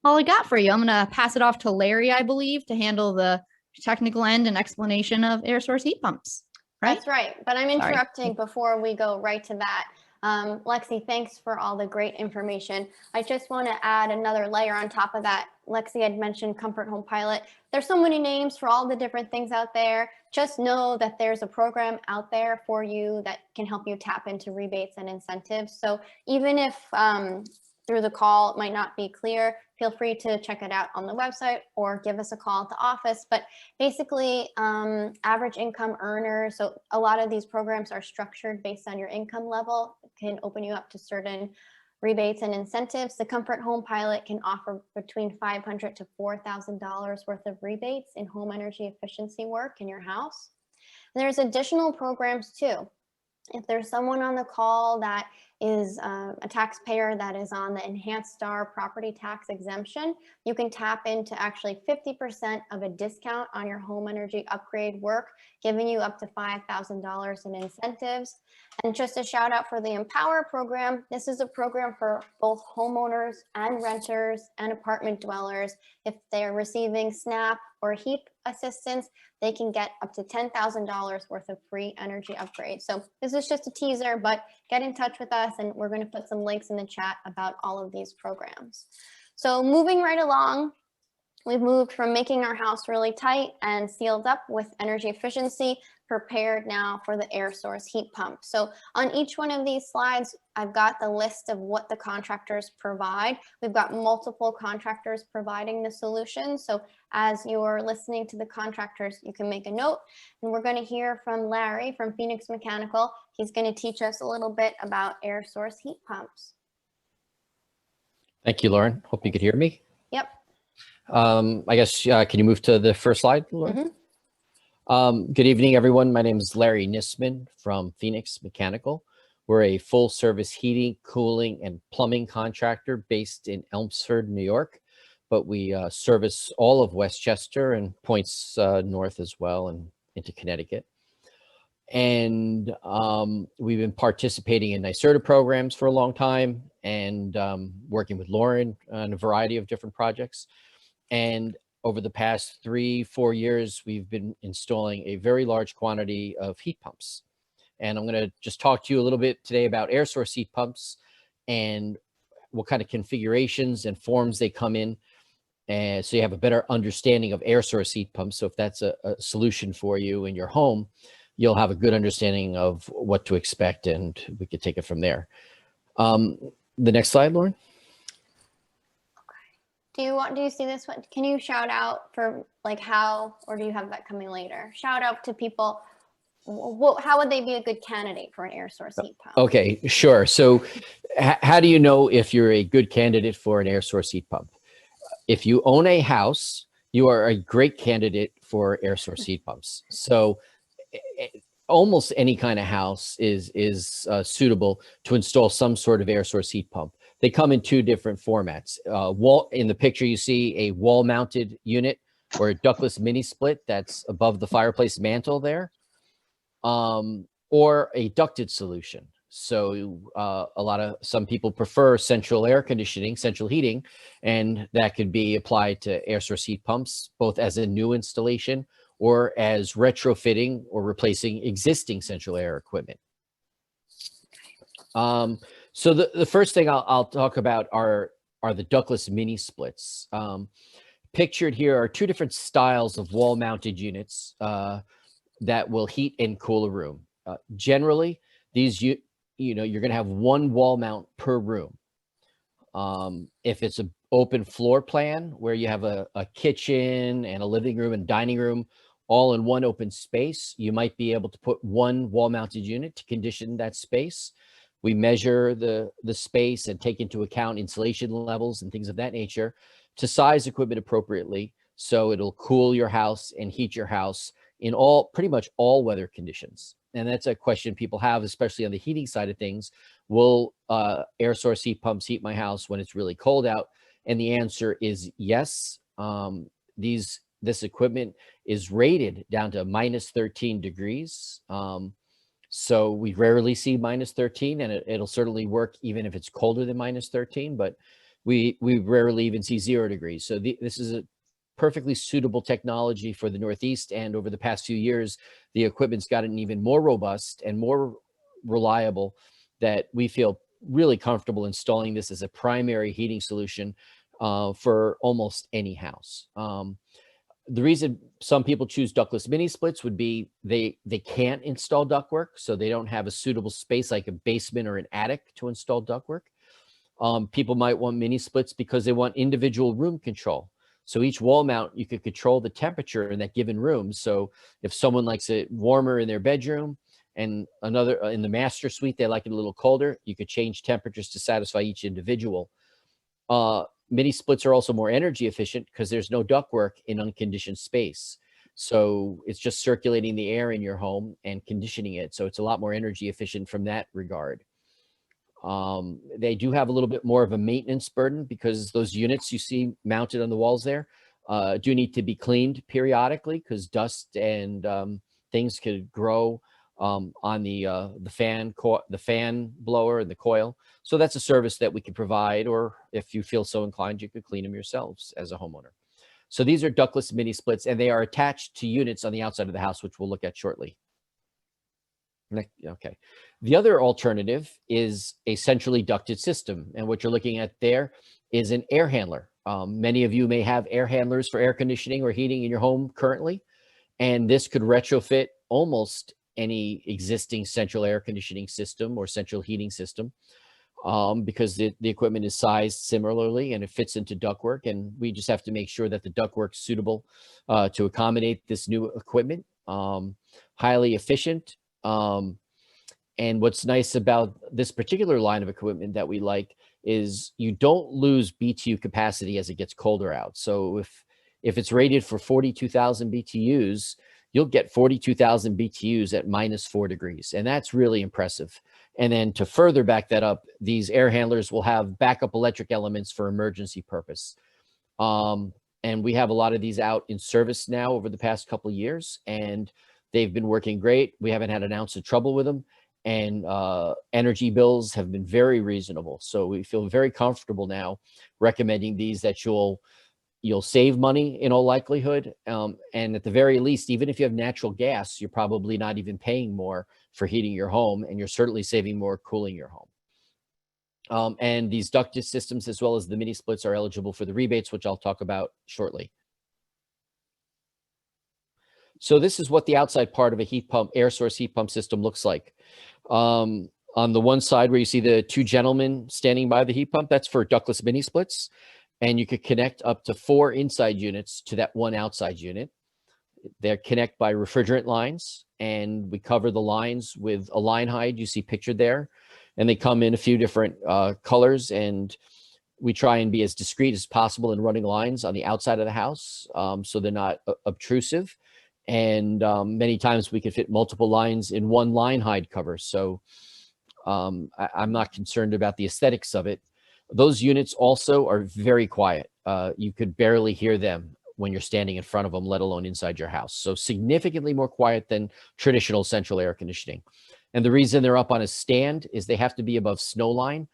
all I got for you. I'm going to pass it off to Larry, I believe, to handle the technical end and explanation of air source heat pumps. Right? That's right. But I'm interrupting before we go right to that. Lexi, thanks for all the great information. I just want to add another layer on top of that. Lexi had mentioned Comfort Home Pilot. There's so many names for all the different things out there. Just know that there's a program out there for you that can help you tap into rebates and incentives. So even if through the call it might not be clear, feel free to check it out on the website or give us a call at the office. But basically, average income earners, so a lot of these programs are structured based on your income level, can open you up to certain rebates and incentives. The Comfort Home Pilot can offer between $500 to $4,000 worth of rebates in home energy efficiency work in your house. And there's additional programs too. If there's someone on the call that is a taxpayer that is on the Enhanced Star property tax exemption, you can tap into actually 50% of a discount on your home energy upgrade work, giving you up to $5,000 in incentives. And just a shout out for the Empower program. This is a program for both homeowners and renters and apartment dwellers. If they're receiving SNAP or HEAP assistance, they can get up to $10,000 worth of free energy upgrades. So this is just a teaser, but get in touch with us and we're going to put some links in the chat about all of these programs. So moving right along, we've moved from making our house really tight and sealed up with energy efficiency, prepared now for the air source heat pump. So on each one of these slides, I've got the list of what the contractors provide. We've got multiple contractors providing the solution. So as you're listening to the contractors, you can make a note. And we're going to hear from Larry from Phoenix Mechanical. He's going to teach us a little bit about air source heat pumps. Thank you, Lauren. Hope you could hear me. Yep. I guess, can you move to the first slide, Lauren? Good evening, everyone. My name is Larry Nisman from Phoenix Mechanical. We're a full service heating, cooling, and plumbing contractor based in Elmsford, New York, but we service all of Westchester and points north as well and into Connecticut. And we've been participating in NYSERDA programs for a long time and working with Lauren on a variety of different projects. And over the past 3-4 years, we've been installing a very large quantity of heat pumps. And I'm going to just talk to you a little bit today about air source heat pumps and what kind of configurations and forms they come in. And so you have a better understanding of air source heat pumps. So if that's a solution for you in your home, you'll have a good understanding of what to expect and we could take it from there. The next slide, Lauren. Do you see this one? Can you shout out for like how, or do you have that coming later? Shout out to people. How would they be a good candidate for an air source heat pump? Okay, sure. So how do you know if you're a good candidate for an air source heat pump? If you own a house, you are a great candidate for air source heat pumps. So almost any kind of house is suitable to install some sort of air source heat pump. They come in two different formats. In the picture, you see a wall-mounted unit or a ductless mini split that's above the fireplace mantle there, or a ducted solution. So some people prefer central air conditioning, central heating, and that could be applied to air source heat pumps, both as a new installation or as retrofitting or replacing existing central air equipment. So the first thing I'll talk about are the ductless mini splits. Pictured here are two different styles of wall-mounted units that will heat and cool a room. Generally, these you're going to have one wall mount per room. If it's an open floor plan where you have a kitchen and a living room and dining room all in one open space, you might be able to put one wall-mounted unit to condition that space. We measure the space and take into account insulation levels and things of that nature to size equipment appropriately so it'll cool your house and heat your house in pretty much all weather conditions. And that's a question people have, especially on the heating side of things. Will air source heat pumps heat my house when it's really cold out? And the answer is yes. This equipment is rated down to -13 degrees. So we rarely see -13, and it'll certainly work even if it's colder than -13, but we rarely even see 0 degrees. So this is a perfectly suitable technology for the Northeast, and over the past few years, the equipment's gotten even more robust and more reliable that we feel really comfortable installing this as a primary heating solution for almost any house. The reason some people choose ductless mini splits would be they can't install ductwork, so they don't have a suitable space like a basement or an attic to install ductwork. People might want mini splits because they want individual room control. So each wall mount, you could control the temperature in that given room. So if someone likes it warmer in their bedroom and another in the master suite, they like it a little colder, you could change temperatures to satisfy each individual. Mini splits are also more energy efficient because there's no ductwork in unconditioned space. So it's just circulating the air in your home and conditioning it. So it's a lot more energy efficient from that regard. They do have a little bit more of a maintenance burden because those units you see mounted on the walls there do need to be cleaned periodically because dust and things could grow on the fan blower and the coil. So that's a service that we can provide, or if you feel so inclined, you could clean them yourselves as a homeowner. So these are ductless mini splits, and they are attached to units on the outside of the house, which we'll look at shortly. Okay. The other alternative is a centrally ducted system. And what you're looking at there is an air handler. Many of you may have air handlers for air conditioning or heating in your home currently, and this could retrofit almost any existing central air conditioning system or central heating system because the equipment is sized similarly and it fits into ductwork. And we just have to make sure that the ductwork's suitable to accommodate this new equipment, highly efficient. And what's nice about this particular line of equipment that we like is you don't lose BTU capacity as it gets colder out. So if it's rated for 42,000 BTUs, you'll get 42,000 BTUs at -4 degrees. And that's really impressive. And then to further back that up, these air handlers will have backup electric elements for emergency purpose. And we have a lot of these out in service now over the past couple of years, and they've been working great. We haven't had an ounce of trouble with them. And energy bills have been very reasonable. So we feel very comfortable now recommending these that you'll save money in all likelihood. And at the very least, even if you have natural gas, you're probably not even paying more for heating your home, and you're certainly saving more cooling your home. And these ducted systems, as well as the mini splits, are eligible for the rebates, which I'll talk about shortly. So this is what the outside part of a heat pump, air source heat pump system looks like. On the one side where you see the two gentlemen standing by the heat pump, that's for ductless mini splits. And you could connect up to 4 inside units to that one outside unit. They're connected by refrigerant lines, and we cover the lines with a line hide you see pictured there. And they come in a few different colors, and we try and be as discreet as possible in running lines on the outside of the house so they're not obtrusive. And many times we can fit multiple lines in one line hide cover. So I'm not concerned about the aesthetics of it. Those units also are very quiet. You could barely hear them when you're standing in front of them, let alone inside your house. So significantly more quiet than traditional central air conditioning. And the reason they're up on a stand is they have to be above snow line.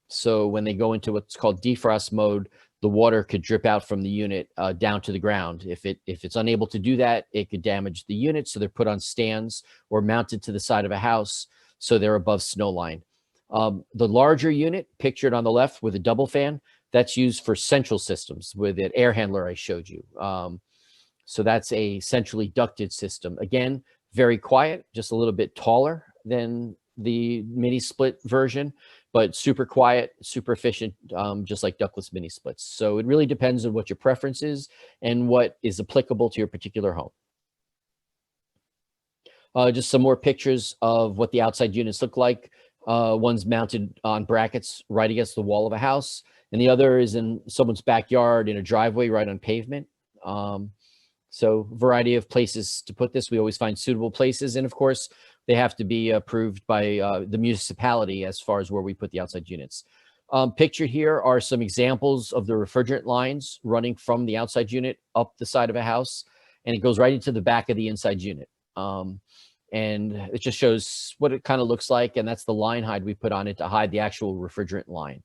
So when they go into what's called defrost mode, the water could drip out from the unit down to the ground. If it's unable to do that, it could damage the unit. So they're put on stands or mounted to the side of a house so they're above snow line. The larger unit pictured on the left with a double fan, that's used for central systems with that air handler I showed you. So that's a centrally ducted system. Again, very quiet, just a little bit taller than the mini split version, but super quiet, super efficient, just like ductless mini splits. So it really depends on what your preference is and what is applicable to your particular home. Just some more pictures of what the outside units look like. One's mounted on brackets right against the wall of a house, and the other is in someone's backyard in a driveway right on pavement. So variety of places to put this. We always find suitable places, and of course, they have to be approved by the municipality as far as where we put the outside units. Pictured here are some examples of the refrigerant lines running from the outside unit up the side of a house, and it goes right into the back of the inside unit. And it just shows what it kind of looks like, and that's the line hide we put on it to hide the actual refrigerant line.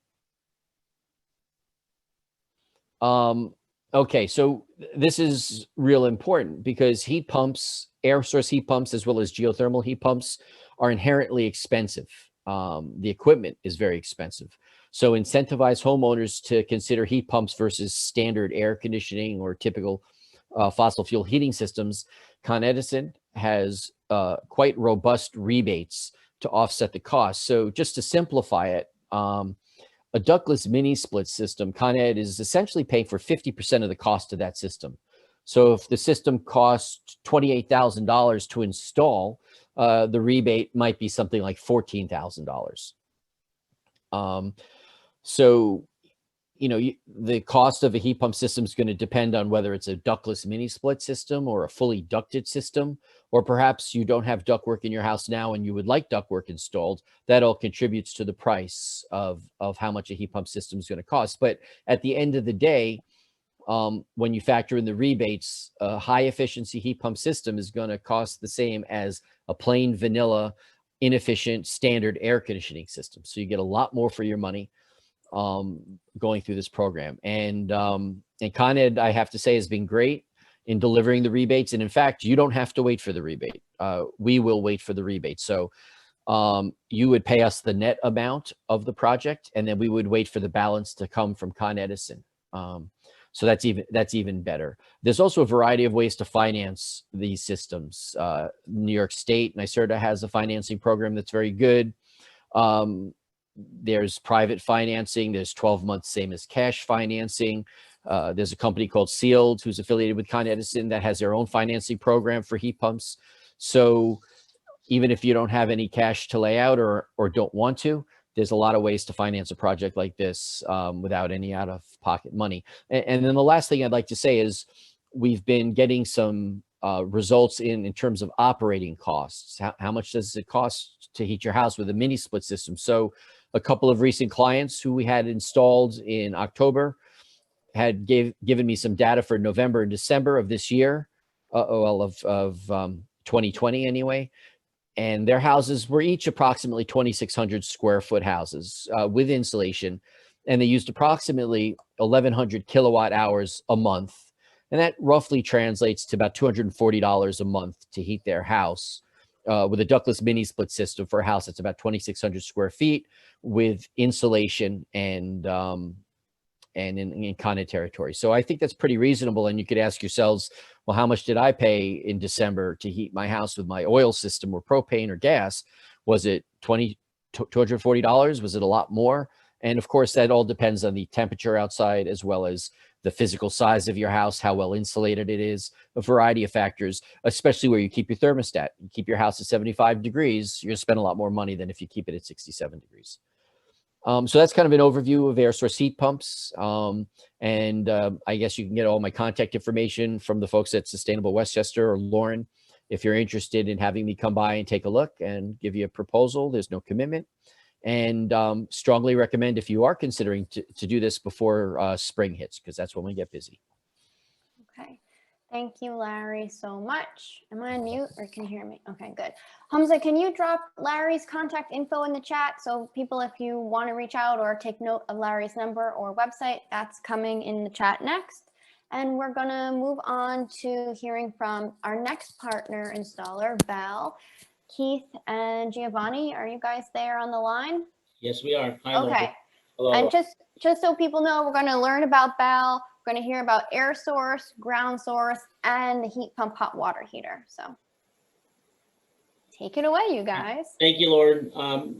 Okay, so this is real important because heat pumps, air source heat pumps, as well as geothermal heat pumps are inherently expensive. the equipment is very expensive. So incentivize homeowners to consider heat pumps versus standard air conditioning or typical fossil fuel heating systems. Con Edison has quite robust rebates to offset the cost. So just to simplify it, a ductless mini split system, Con Ed is essentially paying for 50% of the cost of that system. So if the system costs $28,000 to install, the rebate might be something like $14,000. So, you know, the cost of a heat pump system is going to depend on whether it's a ductless mini split system or a fully ducted system, or perhaps you don't have ductwork in your house now and you would like ductwork installed. That all contributes to the price of how much a heat pump system is going to cost. But at the end of the day, when you factor in the rebates, a high efficiency heat pump system is going to cost the same as a plain vanilla, inefficient standard air conditioning system. So you get a lot more for your money going through this program. And Con Ed, I have to say, has been great in delivering the rebates. And in fact, you don't have to wait for the rebate. We will wait for the rebate. So you would pay us the net amount of the project, and then we would wait for the balance to come from Con Edison. So that's even better. There's also a variety of ways to finance these systems. New York State, NYSERDA has a financing program that's very good. There's private financing. There's 12 months, same as cash financing. There's a company called Sealed, who's affiliated with Con Edison, that has their own financing program for heat pumps. So even if you don't have any cash to lay out or don't want to, there's a lot of ways to finance a project like this without any out-of-pocket money. And then the last thing I'd like to say is we've been getting some results in terms of operating costs. How much does it cost to heat your house with a mini split system? So a couple of recent clients who we had installed in October had given me some data for November and December of this year, of 2020 anyway. And their houses were each approximately 2,600 square foot houses with insulation. And they used approximately 1,100 kilowatt hours a month. And that roughly translates to about $240 a month to heat their house with a ductless mini split system for a house that's about 2,600 square feet with insulation and in Con Ed territory. So I think that's pretty reasonable. And you could ask yourselves, well, how much did I pay in December to heat my house with my oil system or propane or gas? Was it $240? Was it a lot more? And of course, that all depends on the temperature outside, as well as the physical size of your house, how well insulated it is, a variety of factors, especially where you keep your thermostat. You keep your house at 75 degrees, you're gonna spend a lot more money than if you keep it at 67 degrees. So that's kind of an overview of air source heat pumps. I guess you can get all my contact information from the folks at Sustainable Westchester or Lauren. If you're interested in having me come by and take a look and give you a proposal, there's no commitment. And strongly recommend, if you are considering to do this before spring hits, because that's when we get busy. Okay. Thank you, Larry, so much. Am I on mute or can you hear me? Okay, good. Hamza, can you drop Larry's contact info in the chat? So people, if you want to reach out or take note of Larry's number or website, that's coming in the chat next. And we're going to move on to hearing from our next partner installer, Bell. Keith and Giovanni, are you guys there on the line? Yes, we are. Hi, okay. Hello. And just so people know, we're going to learn about Bell. We're going to hear about air source, ground source, and the heat pump hot water heater. So take it away, you guys. Thank you, Lauren.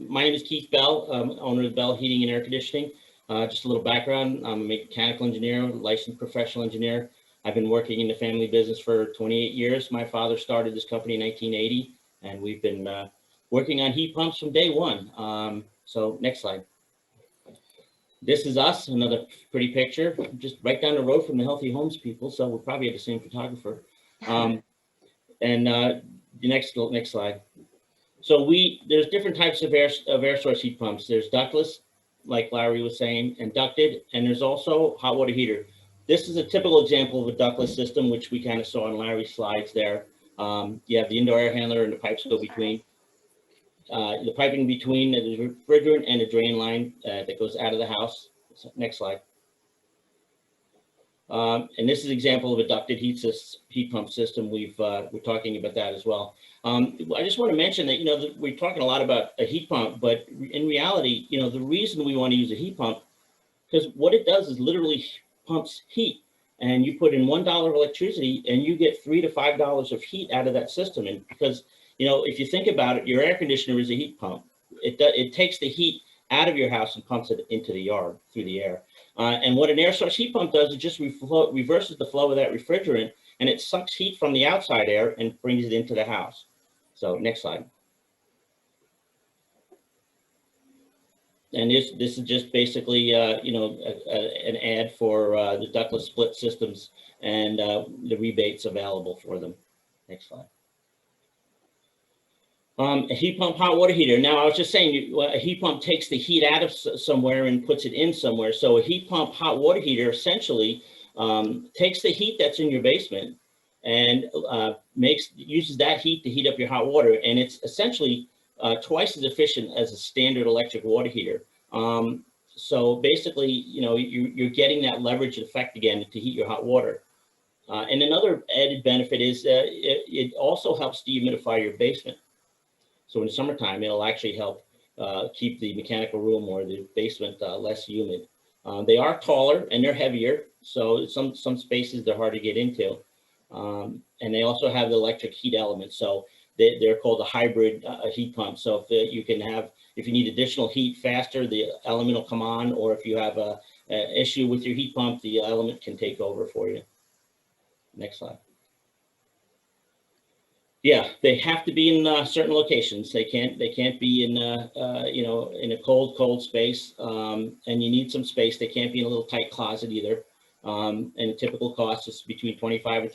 My name is Keith Bell, owner of Bell Heating and Air Conditioning. Just a little background. I'm a mechanical engineer, licensed professional engineer. I've been working in the family business for 28 years. My father started this company in 1980, and we've been working on heat pumps from day one. So next slide. This is us, another pretty picture, just right down the road from the Healthy Homes people. So we'll probably have the same photographer. The next slide. So there's different types of air source heat pumps. There's ductless, like Larry was saying, and ducted, and there's also hot water heater. This is a typical example of a ductless system, which we kind of saw on Larry's slides there. You have the indoor air handler and the pipes go between. The piping between the refrigerant and the drain line that goes out of the house. So next slide. And this is an example of a ducted heat pump system. We're talking about that as well. I just want to mention that, we're talking a lot about a heat pump, but in reality, the reason we want to use a heat pump, because what it does is literally pumps heat, and you put in $1 of electricity and you get $3 to $5 of heat out of that system. And because, if you think about it, your air conditioner is a heat pump. It takes the heat out of your house and pumps it into the yard through the air. And what an air source heat pump does, it just reverses the flow of that refrigerant, and it sucks heat from the outside air and brings it into the house. So next slide. And this is just basically, an ad for the ductless split systems and the rebates available for them. Next slide. A heat pump hot water heater. Now, I was just saying, a heat pump takes the heat out of somewhere and puts it in somewhere. So a heat pump hot water heater essentially takes the heat that's in your basement and uses that heat to heat up your hot water. And it's essentially twice as efficient as a standard electric water heater. So basically, you're getting that leverage effect again to heat your hot water. And another added benefit is it also helps dehumidify your basement. So in summertime, it'll actually help keep the mechanical room or the basement less humid. They are taller and they're heavier, so some spaces they're hard to get into. And they also have the electric heat element, so they're called a hybrid heat pump. So if you need additional heat faster, the element will come on, or if you have an issue with your heat pump, the element can take over for you. Next slide. Yeah, they have to be in certain locations. They can't be in in a cold space, and you need some space. They can't be in a little tight closet either. And the typical cost is between $2,500 and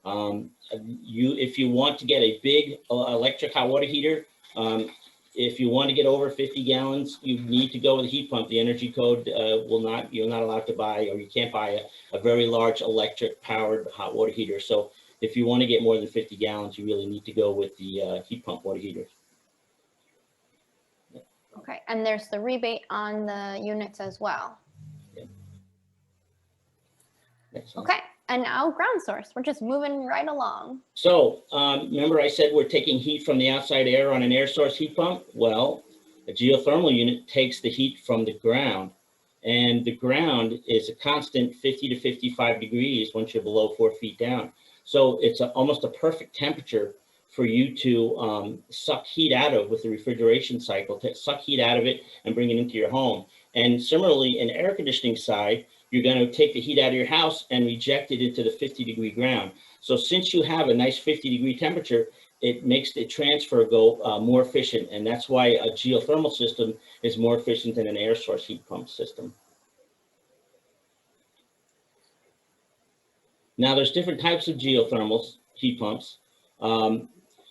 $3,500. If you want to get a big electric hot water heater, if you want to get over 50 gallons, you need to go with a heat pump. The energy code you're not allowed to buy, or you can't buy a very large electric powered hot water heater. So if you want to get more than 50 gallons, you really need to go with the heat pump water heaters. Okay, and there's the rebate on the units as well. Yeah. Okay, and now ground source. We're just moving right along. So remember I said we're taking heat from the outside air on an air source heat pump? Well, a geothermal unit takes the heat from the ground, and the ground is a constant 50 to 55 degrees once you're below 4 feet down. So it's almost a perfect temperature for you to suck heat out of with the refrigeration cycle, to suck heat out of it and bring it into your home. And similarly, in air conditioning side, you're going to take the heat out of your house and reject it into the 50-degree ground. So since you have a nice 50-degree temperature, it makes the transfer go more efficient. And that's why a geothermal system is more efficient than an air source heat pump system. Now, there's different types of geothermal heat pumps.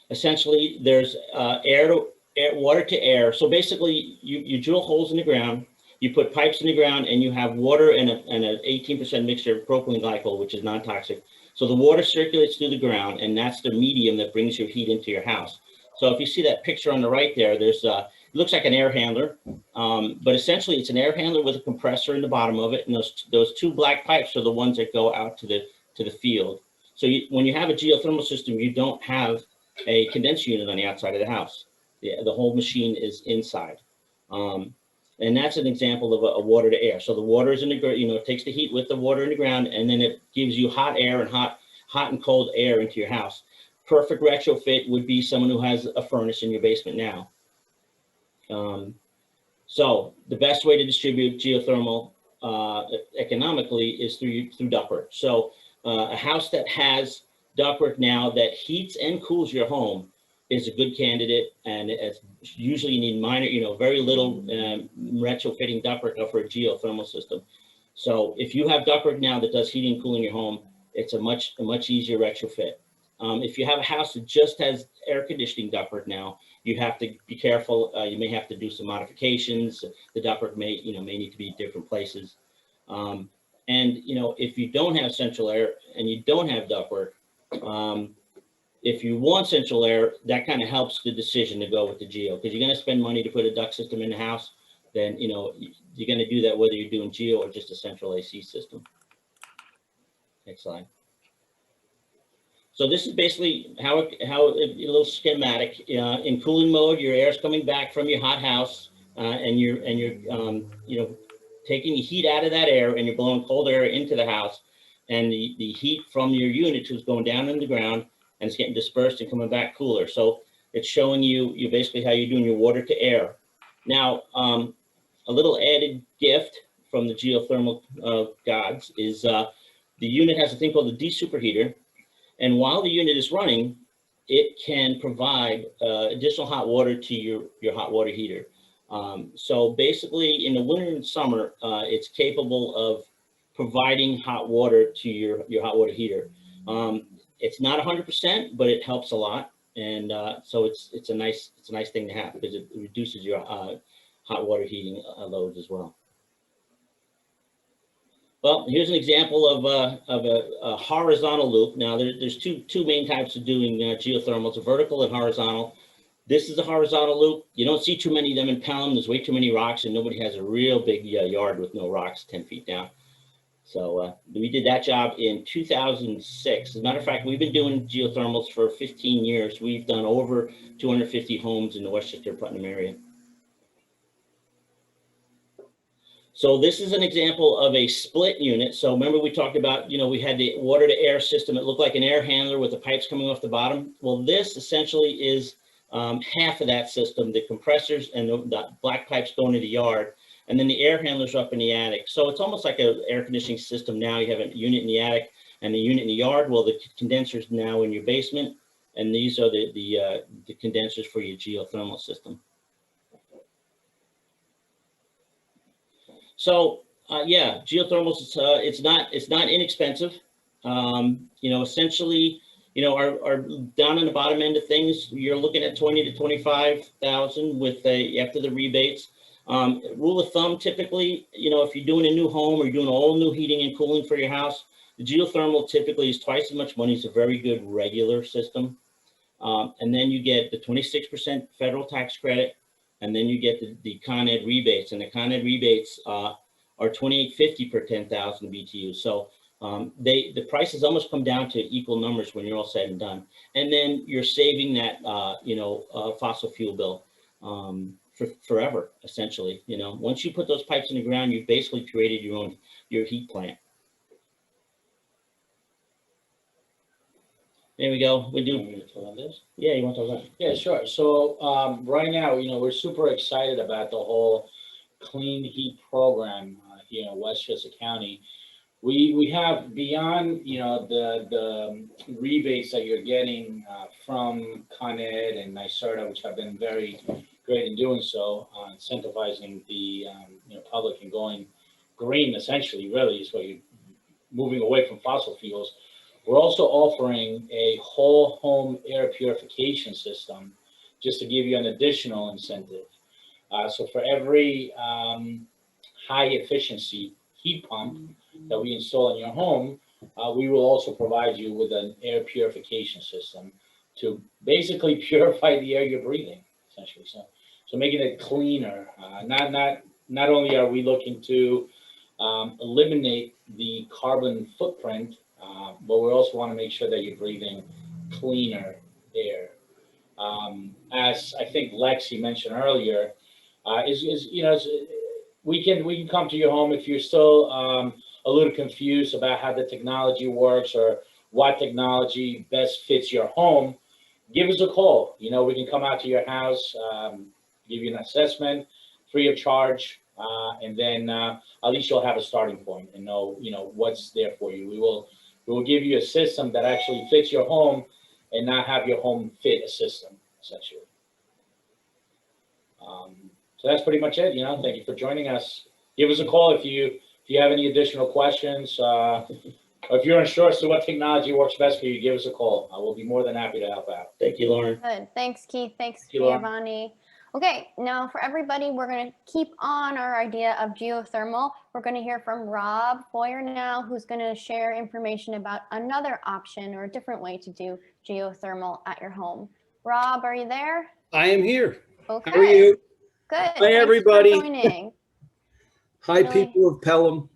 Essentially, there's water to air. So basically, you drill holes in the ground, you put pipes in the ground, and you have water and an 18% mixture of propylene glycol, which is non-toxic. So the water circulates through the ground, and that's the medium that brings your heat into your house. So if you see that picture on the right there, there's it looks like an air handler, but essentially it's an air handler with a compressor in the bottom of it, and those two black pipes are the ones that go out to the field. So when you have a geothermal system, you don't have a condenser unit on the outside of the house. The whole machine is inside. And that's an example of a water to air. So the water is in the ground, it takes the heat with the water in the ground, and then it gives you hot air and hot and cold air into your house. Perfect retrofit would be someone who has a furnace in your basement now. So the best way to distribute geothermal economically is through ductwork. So a house that has ductwork now that heats and cools your home is a good candidate, and it's usually you need minor, very little retrofitting ductwork for a geothermal system. So if you have ductwork now that does heating and cooling your home, it's a much easier retrofit. If you have a house that just has air conditioning ductwork now, you have to be careful. You may have to do some modifications. The ductwork may need to be different places. And if you don't have central air and you don't have ductwork, if you want central air, that kind of helps the decision to go with the geo, because you're going to spend money to put a duct system in the house. Then you're going to do that whether you're doing geo or just a central AC system. Next slide. So this is basically how a little schematic. In cooling mode, your air is coming back from your hot house, and you're taking the heat out of that air, and you're blowing cold air into the house, and the heat from your unit is going down in the ground, and it's getting dispersed and coming back cooler. So it's showing you basically how you're doing your water to air. Now, a little added gift from the geothermal gods is the unit has a thing called the de-superheater. And while the unit is running, it can provide additional hot water to your hot water heater. So basically in the winter and summer, it's capable of providing hot water to your hot water heater. It's not 100%, but it helps a lot. And so it's a nice thing to have because it reduces your hot water heating loads as well. Well, here's an example of a horizontal loop. Now, there's two main types of doing geothermal, a vertical and horizontal. This is a horizontal loop. You don't see too many of them in Pelham. There's way too many rocks, and nobody has a real big yard with no rocks 10 feet down. So we did that job in 2006. As a matter of fact, we've been doing geothermals for 15 years. We've done over 250 homes in the Westchester Putnam area. So this is an example of a split unit. So remember we talked about, we had the water to air system. It looked like an air handler with the pipes coming off the bottom. Well, this essentially is half of that system, the compressors and the black pipes going to the yard. And then the air handlers are up in the attic. So it's almost like an air conditioning system. Now you have a unit in the attic and a unit in the yard. Well, the condensers now in your basement. And these are the condensers for your geothermal system. So yeah, geothermals, it's not inexpensive. Essentially, are down in the bottom end of things, you're looking at 20 to 25,000 with after the rebates. Rule of thumb, typically, if you're doing a new home or you're doing all new heating and cooling for your house, the geothermal typically is twice as much money. It's a very good regular system. And then you get the 26% federal tax credit. And then you get the Con Ed rebates, and the Con Ed rebates are $28.50 per 10,000 BTU. So the prices almost come down to equal numbers when you're all said and done. And then you're saving that fossil fuel bill for forever, essentially. Once you put those pipes in the ground, you've basically created your heat plant. There we go. We do. This? Yeah, you want to talk about it? Yeah, sure. So right now, we're super excited about the whole clean heat program here in Westchester County. We have beyond the rebates that you're getting from Con Ed and NYSERDA, which have been very great in doing so, incentivizing the public and going green. Essentially, really, is what you're moving away from fossil fuels. We're also offering a whole home air purification system just to give you an additional incentive. So for every high efficiency heat pump that we install in your home, we will also provide you with an air purification system to basically purify the air you're breathing, essentially. So making it cleaner. Not only are we looking to eliminate the carbon footprint, but we also want to make sure that you're breathing cleaner air. As I think Lexi mentioned earlier, we can come to your home if you're still a little confused about how the technology works or what technology best fits your home. Give us a call. We can come out to your house, give you an assessment free of charge, and then at least you'll have a starting point and know what's there for you. We will give you a system that actually fits your home and not have your home fit a system, essentially. So that's pretty much it. Thank you for joining us. Give us a call if you have any additional questions. Or if you're unsure as to what technology works best for you, give us a call. I will be more than happy to help out. Thank you, Lauren. Good. Thanks, Keith. Thanks, Thank you, Lauren. Giovanni. Okay, now for everybody, we're going to keep on our idea of geothermal. We're going to hear from Rob Foyer now, who's going to share information about another option or a different way to do geothermal at your home. Rob, are you there? I am here. Okay. How are you? Good. Hi, Thanks everybody. for joining. Hi, people of Pelham.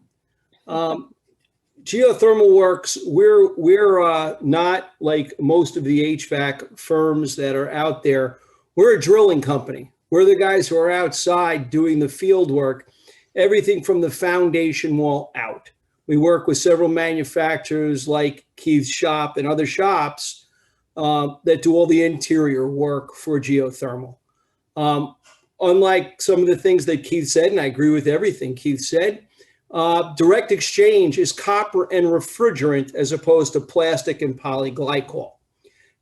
Geothermal Works, we're not like most of the HVAC firms that are out there. We're a drilling company. We're the guys who are outside doing the field work, everything from the foundation wall out. We work with several manufacturers like Keith's shop and other shops that do all the interior work for geothermal. Unlike some of the things that Keith said, and I agree with everything Keith said, direct exchange is copper and refrigerant as opposed to plastic and polyglycol.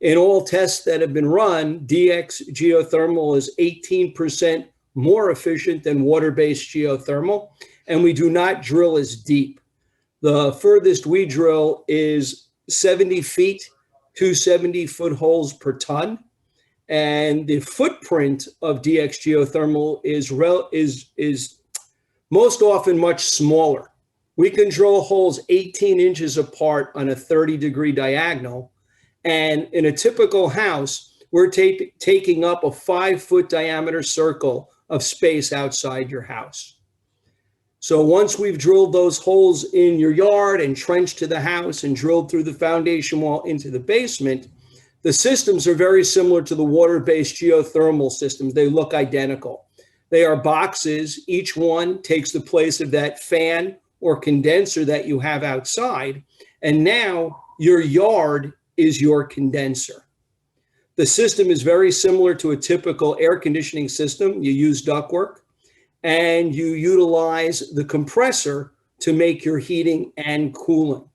In all tests that have been run, DX geothermal is 18% more efficient than water-based geothermal, and we do not drill as deep. The furthest we drill is 70 feet, 270-foot holes per ton, and the footprint of DX geothermal is most often much smaller. We can drill holes 18 inches apart on a 30-degree diagonal. And in a typical house, we're taking up a 5-foot diameter circle of space outside your house. So once we've drilled those holes in your yard and trenched to the house and drilled through the foundation wall into the basement, the systems are very similar to the water-based geothermal systems. They look identical. They are boxes. Each one takes the place of that fan or condenser that you have outside. And now your yard is your condenser. The system is very similar to a typical air conditioning system. You use ductwork and you utilize the compressor to make your heating and cooling.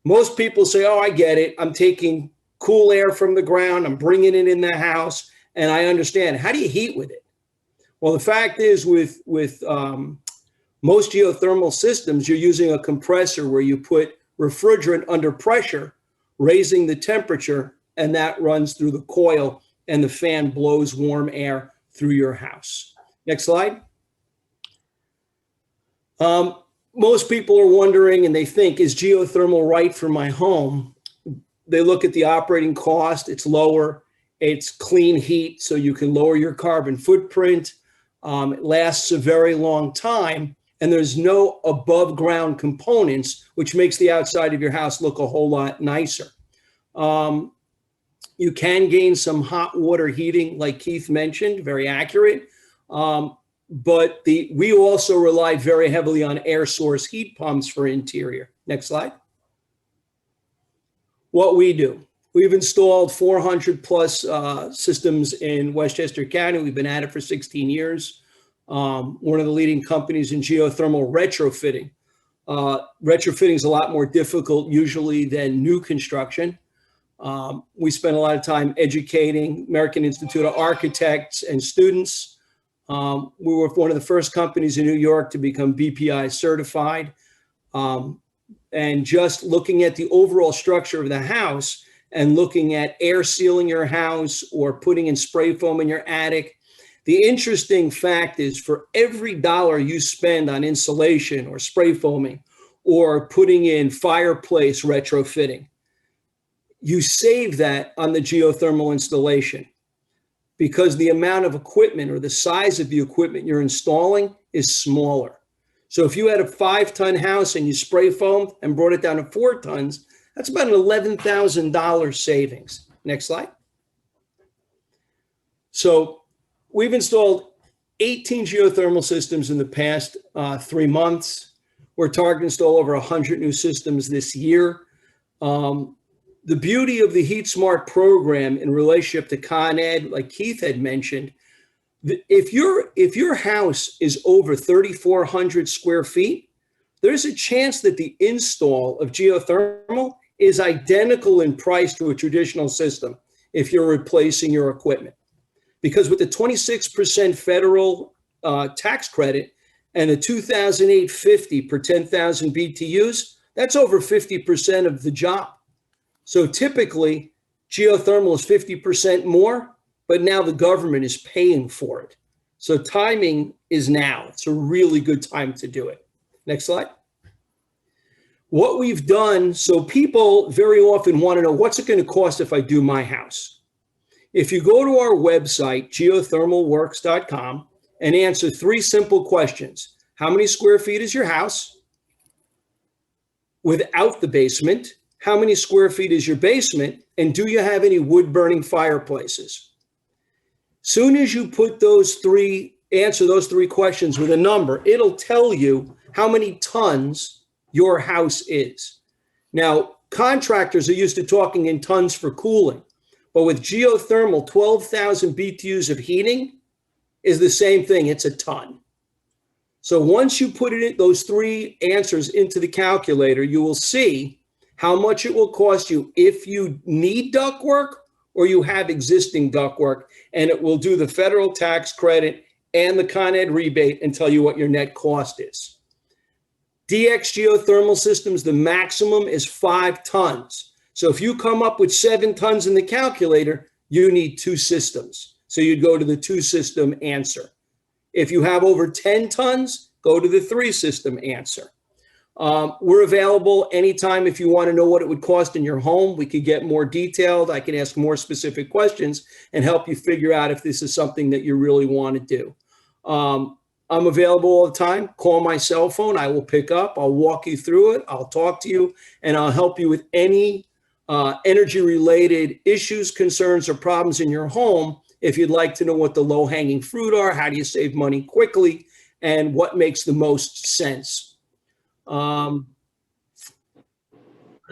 Most people say, oh, I get it. I'm taking cool air from the ground. I'm bringing it in the house and I understand. How do you heat with it? Well, the fact is with most geothermal systems, you're using a compressor where you put refrigerant under pressure, raising the temperature, and that runs through the coil and the fan blows warm air through your house. Next slide. Most people are wondering and they think, is geothermal right for my home? They look at the operating cost, it's lower, it's clean heat, so you can lower your carbon footprint. It lasts a very long time, and there's no above ground components, which makes the outside of your house look a whole lot nicer. You can gain some hot water heating, like Keith mentioned, very accurate. But we also rely very heavily on air source heat pumps for interior. Next slide. What we do. We've installed 400 plus systems in Westchester County. We've been at it for 16 years. One of the leading companies in geothermal retrofitting. Retrofitting is a lot more difficult usually than new construction. We spend a lot of time educating American Institute of Architects and students. We were one of the first companies in New York to become BPI certified. And just looking at the overall structure of the house and looking at air sealing your house or putting in spray foam in your attic, the interesting fact is for every dollar you spend on insulation or spray foaming or putting in fireplace retrofitting, you save that on the geothermal installation because the amount of equipment or the size of the equipment you're installing is smaller. So if you had a 5-ton house and you spray foamed and brought it down to 4 tons, that's about an $11,000 savings. Next slide. So we've installed 18 geothermal systems in the past 3 months. We're targeting to install over 100 new systems this year. The beauty of the HeatSmart program in relationship to Con Ed, like Keith had mentioned, if your house is over 3,400 square feet, there's a chance that the install of geothermal is identical in price to a traditional system if you're replacing your equipment. Because with the 26% federal tax credit and the $2,850 per 10,000 BTUs, that's over 50% of the job. So typically, geothermal is 50% more, but now the government is paying for it. So timing is now. It's a really good time to do it. Next slide. What we've done, so people very often want to know, what's it going to cost if I do my house? If you go to our website, geothermalworks.com, and answer 3 simple questions. How many square feet is your house? without the basement? How many square feet is your basement? And do you have any wood burning fireplaces? Soon as you answer those three questions with a number, it'll tell you how many tons your house is. Now, contractors are used to talking in tons for cooling, but with geothermal, 12,000 BTUs of heating is the same thing. It's a ton. So once you put those three answers into the calculator, you will see how much it will cost you if you need ductwork or you have existing ductwork, and it will do the federal tax credit and the Con Ed rebate and tell you what your net cost is. DX geothermal systems, the maximum is 5 tons. So if you come up with 7 tons in the calculator, you need 2 systems. So you'd go to the 2-system answer. If you have over 10 tons, go to the 3-system answer. We're available anytime if you want to know what it would cost in your home. We could get more detailed. I can ask more specific questions and help you figure out if this is something that you really want to do. I'm available all the time. Call my cell phone. I will pick up. I'll walk you through it. I'll talk to you, and I'll help you with any energy-related issues, concerns, or problems in your home. If you'd like to know what the low-hanging fruit are, how do you save money quickly, and what makes the most sense. I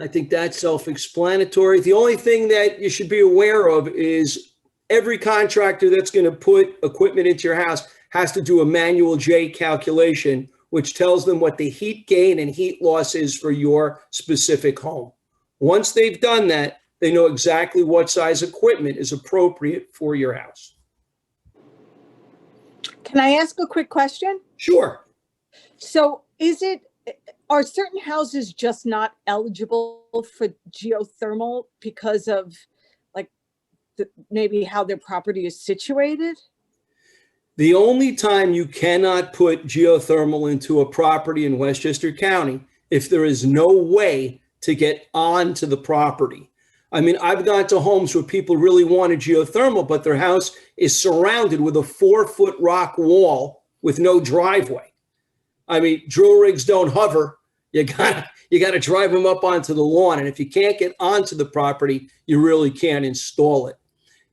think that's self-explanatory. The only thing that you should be aware of is every contractor that's going to put equipment into your house has to do a manual J calculation, which tells them what the heat gain and heat loss is for your specific home. Once they've done that, they know exactly what size equipment is appropriate for your house. Can I ask a quick question? Sure. So are certain houses just not eligible for geothermal because of maybe how their property is situated? The only time you cannot put geothermal into a property in Westchester County if there is no way to get onto the property. I mean, I've gone to homes where people really wanted geothermal, but their house is surrounded with a 4-foot rock wall with no driveway. I mean, drill rigs don't hover. You gotta drive them up onto the lawn. And if you can't get onto the property, you really can't install it.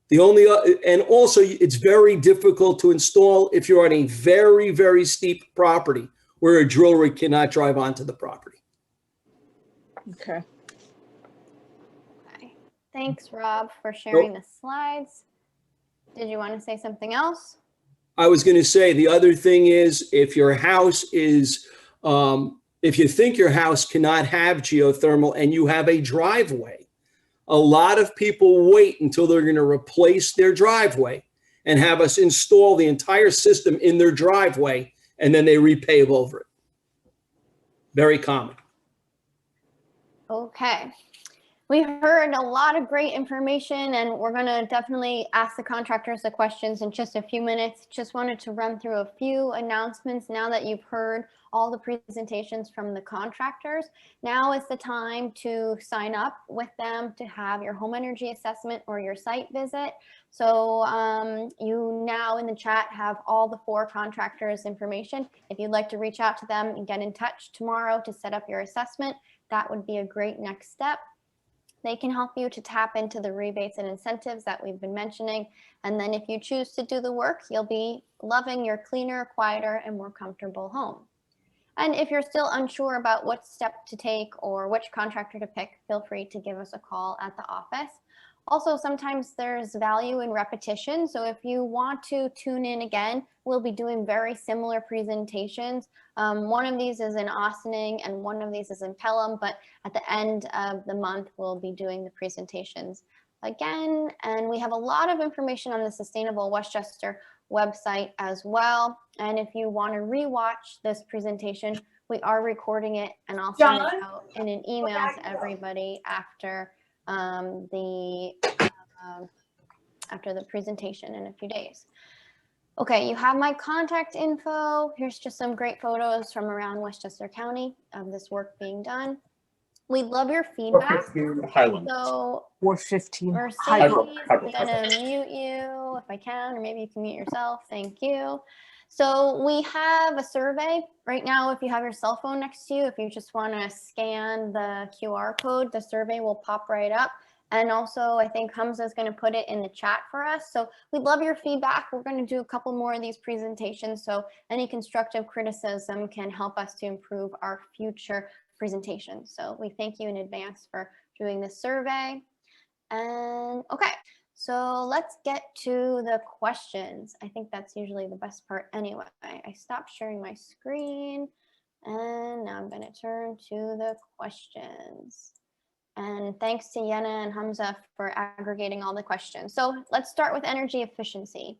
And also it's very difficult to install if you're on a very, very steep property where a drill rig cannot drive onto the property. Okay. Okay. Thanks, Rob, for sharing the slides. Did you want to say something else? I was going to say the other thing is if your house is, if you think your house cannot have geothermal and you have a driveway, a lot of people wait until they're going to replace their driveway and have us install the entire system in their driveway, and then they repave over it. Very common. Okay. We heard a lot of great information, and we're going to definitely ask the contractors the questions in just a few minutes. Just wanted to run through a few announcements now that you've heard all the presentations from the contractors. Now is the time to sign up with them to have your home energy assessment or your site visit. So you now in the chat have all the 4 contractors' information. If you'd like to reach out to them and get in touch tomorrow to set up your assessment, that would be a great next step. They can help you to tap into the rebates and incentives that we've been mentioning. And then if you choose to do the work, you'll be loving your cleaner, quieter, and more comfortable home. And if you're still unsure about what step to take or which contractor to pick, feel free to give us a call at the office. Also, sometimes there's value in repetition. So if you want to tune in again, we'll be doing very similar presentations. One of these is in Ossining and one of these is in Pelham, but at the end of the month, we'll be doing the presentations again. And we have a lot of information on the Sustainable Westchester website as well. And if you want to rewatch this presentation, we are recording it, and I'll send it out in an email to everybody after the presentation in a few days. Okay, you have my contact info. Here's just some great photos from around Westchester County of this work being done. We love your feedback. So 415. Mercedes, I'm gonna mute you if I can, or maybe you can mute yourself. Thank you. So we have a survey right now. If you have your cell phone next to you, if you just want to scan the QR code, the survey will pop right up. And also, I think Hamza is going to put it in the chat for us. So we'd love your feedback. We're going to do a couple more of these presentations. So any constructive criticism can help us to improve our future presentations. So we thank you in advance for doing this survey. And okay, so let's get to the questions. I think that's usually the best part anyway. I stopped sharing my screen and now I'm going to turn to the questions. And thanks to Yenna and Hamza for aggregating all the questions. So let's start with energy efficiency.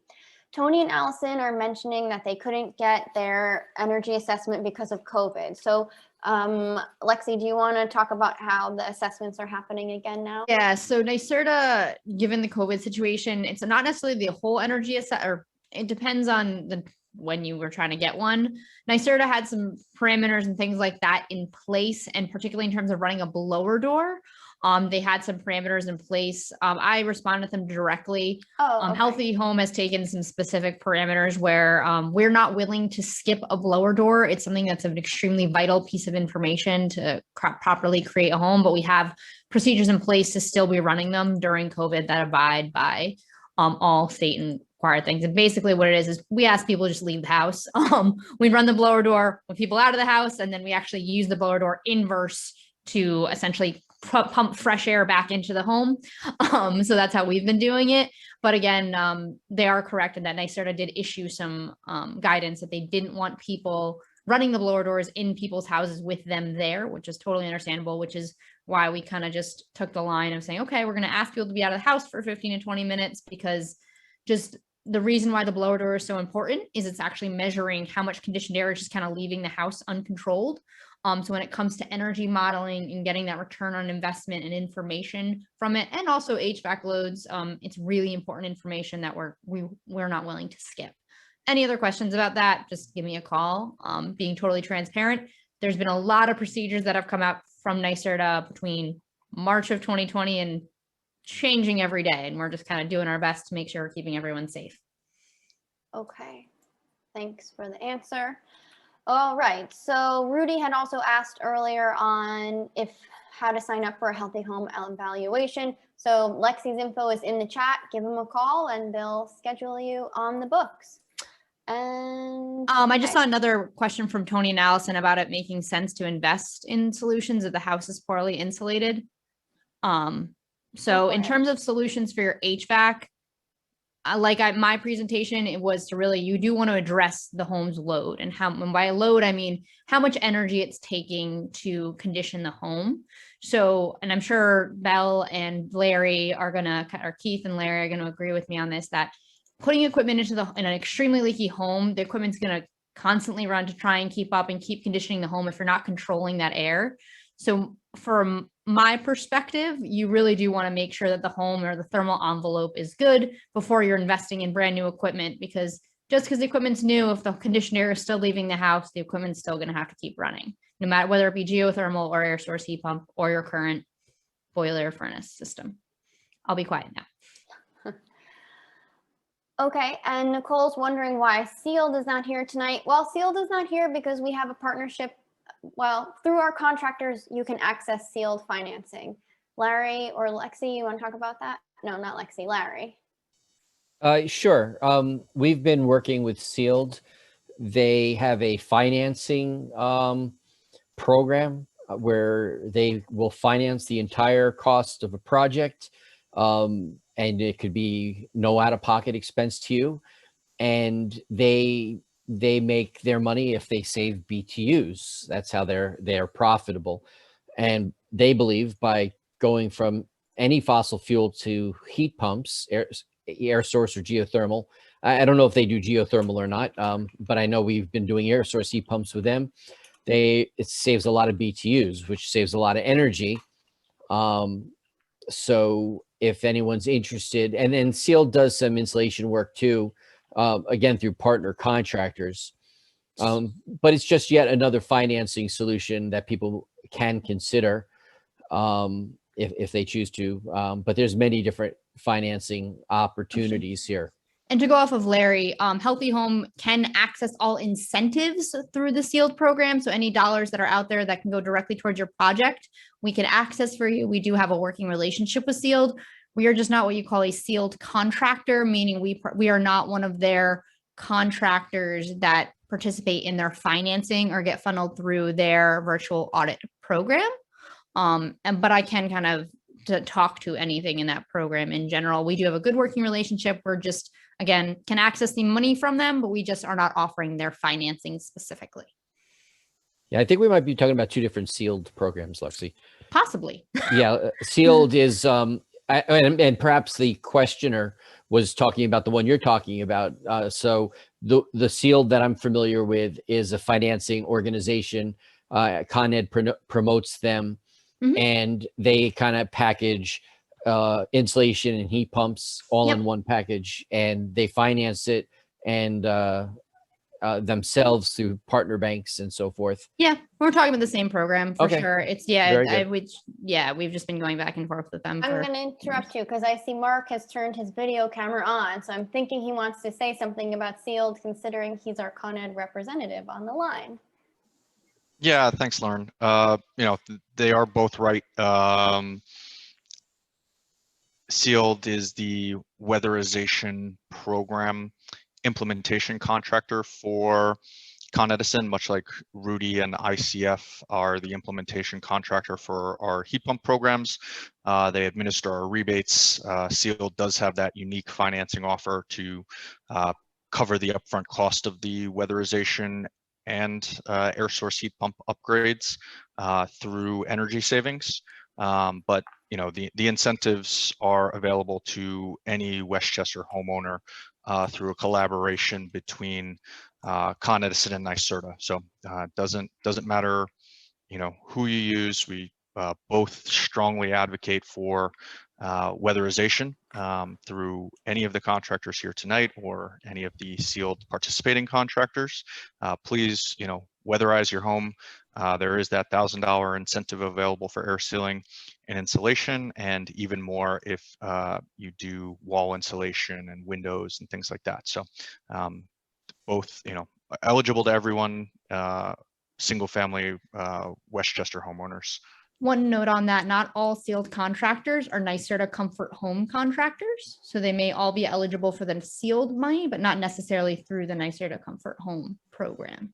Tony and Allison are mentioning that they couldn't get their energy assessment because of COVID. So Lexi, do you want to talk about how the assessments are happening again now? Yeah, so NYSERDA, given the COVID situation, it's not necessarily the whole energy or it depends on when you were trying to get one. NYSERDA had some parameters and things like that in place, and particularly in terms of running a blower door, they had some parameters in place. I responded to them directly. Okay. Healthy Home has taken some specific parameters where we're not willing to skip a blower door. It's something that's an extremely vital piece of information to properly create a home, but we have procedures in place to still be running them during COVID that abide by all state and required things. And basically what it is we ask people to just leave the house. We run the blower door with people out of the house, and then we actually use the blower door inverse to essentially pump fresh air back into the home. So that's how we've been doing it. But again, they are correct in that NYSERDA did issue some guidance that they didn't want people running the blower doors in people's houses with them there, which is totally understandable, which is why we kind of just took the line of saying, okay, we're going to ask people to be out of the house for 15 to 20 minutes, because just the reason why the blower door is so important is it's actually measuring how much conditioned air is just kind of leaving the house uncontrolled. So when it comes to energy modeling and getting that return on investment and information from it, and also HVAC loads, it's really important information that we're not willing to skip. Any other questions about that, just give me a call. Being totally transparent, there's been a lot of procedures that have come out from NYSERDA between March of 2020 and changing every day, and we're just kind of doing our best to make sure we're keeping everyone safe. Okay, thanks for the answer. All right, so Rudy had also asked earlier on how to sign up for a healthy home evaluation. So Lexi's info is in the chat. Give them a call and they'll schedule you on the books. And I just saw another question from Tony and Allison about it making sense to invest in solutions if the house is poorly insulated. So in terms of solutions for your HVAC, my presentation, it was to really, you do want to address the home's load, and by load, I mean how much energy it's taking to condition the home. So, and I'm sure Belle and Larry or Keith and Larry are going to agree with me on this, that putting equipment in an extremely leaky home, the equipment's going to constantly run to try and keep up and keep conditioning the home if you're not controlling that air. So from my perspective, you really do want to make sure that the home or the thermal envelope is good before you're investing in brand new equipment, because just because the equipment's new, if the conditioned air is still leaving the house, the equipment's still going to have to keep running, no matter whether it be geothermal or air source heat pump or your current boiler furnace system. I'll be quiet now. Okay, and Nicole's wondering why Sealed is not here tonight. Well, Sealed is not here because we have a partnership. Well, through our contractors, you can access Sealed financing. Larry or Lexi, you want to talk about that? No, not Lexi, Larry. Sure. We've been working with Sealed. They have a financing program where they will finance the entire cost of a project. And it could be no out-of-pocket expense to you. And they make their money if they save BTUs. That's how they're profitable. And they believe by going from any fossil fuel to heat pumps, air source or geothermal. I don't know if they do geothermal or not, but I know we've been doing air source heat pumps with them. It saves a lot of BTUs, which saves a lot of energy. So if anyone's interested, and then Sealed does some insulation work too, again, through partner contractors. But it's just yet another financing solution that people can consider if they choose to. But there's many different financing opportunities here. And to go off of Larry, Healthy Home can access all incentives through the sealed program. So any dollars that are out there that can go directly towards your project, we can access for you. We do have a working relationship with sealed. We are just not what you call a sealed contractor, meaning we are not one of their contractors that participate in their financing or get funneled through their virtual audit program. But I can kind of talk to anything in that program in general. We do have a good working relationship. We're just, again, can access the money from them, but we just are not offering their financing specifically. Yeah, I think we might be talking about two different sealed programs, Lexi. Possibly. Yeah, sealed is, and perhaps the questioner was talking about the one you're talking about. So the sealed that I'm familiar with is a financing organization. Con Ed promotes them, and they kind of package insulation and heat pumps all in one package, and they finance it and themselves through partner banks and so forth. Yeah, we're talking about the same program for sure. It's we've just been going back and forth with them. I'm going to interrupt you because I see Mark has turned his video camera on. So I'm thinking he wants to say something about sealed, considering he's our Con Ed representative on the line. Yeah, thanks, Lauren. They are both right. Sealed is the weatherization program implementation contractor for Con Edison, much like Rudy and ICF are the implementation contractor for our heat pump programs. They administer our rebates. Sealed does have that unique financing offer to cover the upfront cost of the weatherization and air source heat pump upgrades through energy savings. But the incentives are available to any Westchester homeowner through a collaboration between Con Edison and NYSERDA. So it doesn't matter, who you use. We both strongly advocate for weatherization through any of the contractors here tonight or any of the sealed participating contractors. Please, weatherize your home. There is that $1,000 incentive available for air sealing and insulation, and even more if you do wall insulation and windows and things like that. So both, eligible to everyone, single family Westchester homeowners. One note on that, not all sealed contractors are NYSERDA Comfort Home contractors. So they may all be eligible for the sealed money, but not necessarily through the NYSERDA Comfort Home program.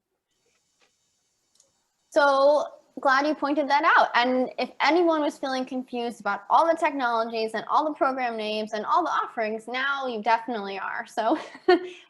So glad you pointed that out. And if anyone was feeling confused about all the technologies and all the program names and all the offerings, now you definitely are. So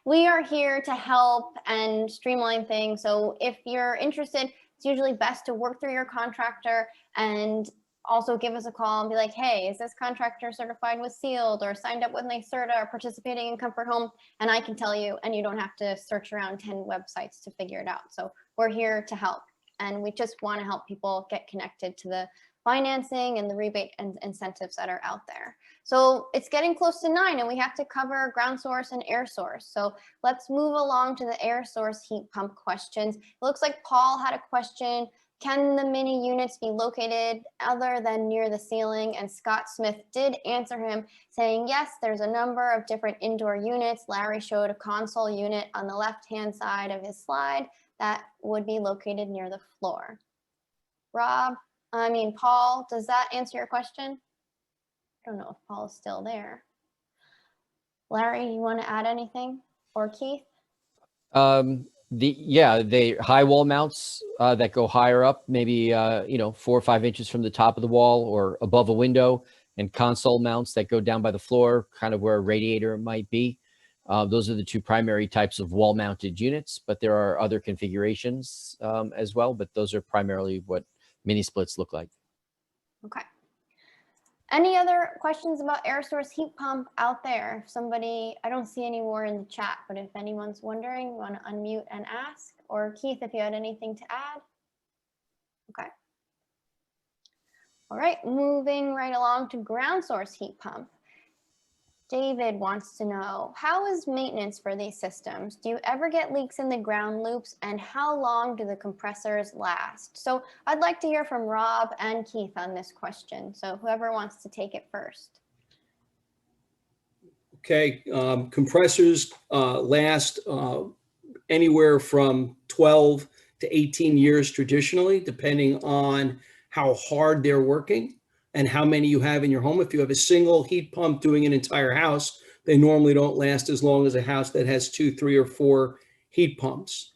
we are here to help and streamline things. So if you're interested, it's usually best to work through your contractor and also give us a call and be like, hey, is this contractor certified with sealed or signed up with NYSERDA or participating in Comfort Home? And I can tell you, and you don't have to search around 10 websites to figure it out. So we're here to help. And we just want to help people get connected to the financing and the rebate and incentives that are out there. So it's getting close to 9 and we have to cover ground source and air source. So let's move along to the air source heat pump questions. It looks like Paul had a question. Can the mini units be located other than near the ceiling? And Scott Smith did answer him saying, yes, there's a number of different indoor units. Larry showed a console unit on the left-hand side of his slide that would be located near the floor. Paul, does that answer your question? I don't know if Paul is still there. Larry, you want to add anything? Or Keith? The high wall mounts that go higher up, maybe 4 or 5 inches from the top of the wall or above a window, and console mounts that go down by the floor, kind of where a radiator might be. Those are the two primary types of wall mounted units, but there are other configurations as well, but those are primarily what mini splits look like. Okay. Any other questions about air source heat pump out there? If somebody, I don't see any more in the chat, but if anyone's wondering, you want to unmute and ask, or Keith, if you had anything to add. Okay. All right, moving right along to ground source heat pump. David wants to know, how is maintenance for these systems? Do you ever get leaks in the ground loops, and how long do the compressors last? So I'd like to hear from Rob and Keith on this question. So whoever wants to take it first. Okay, compressors last anywhere from 12 to 18 years traditionally, depending on how hard they're working and how many you have in your home. If you have a single heat pump doing an entire house, they normally don't last as long as a house that has 2, 3, or 4 heat pumps.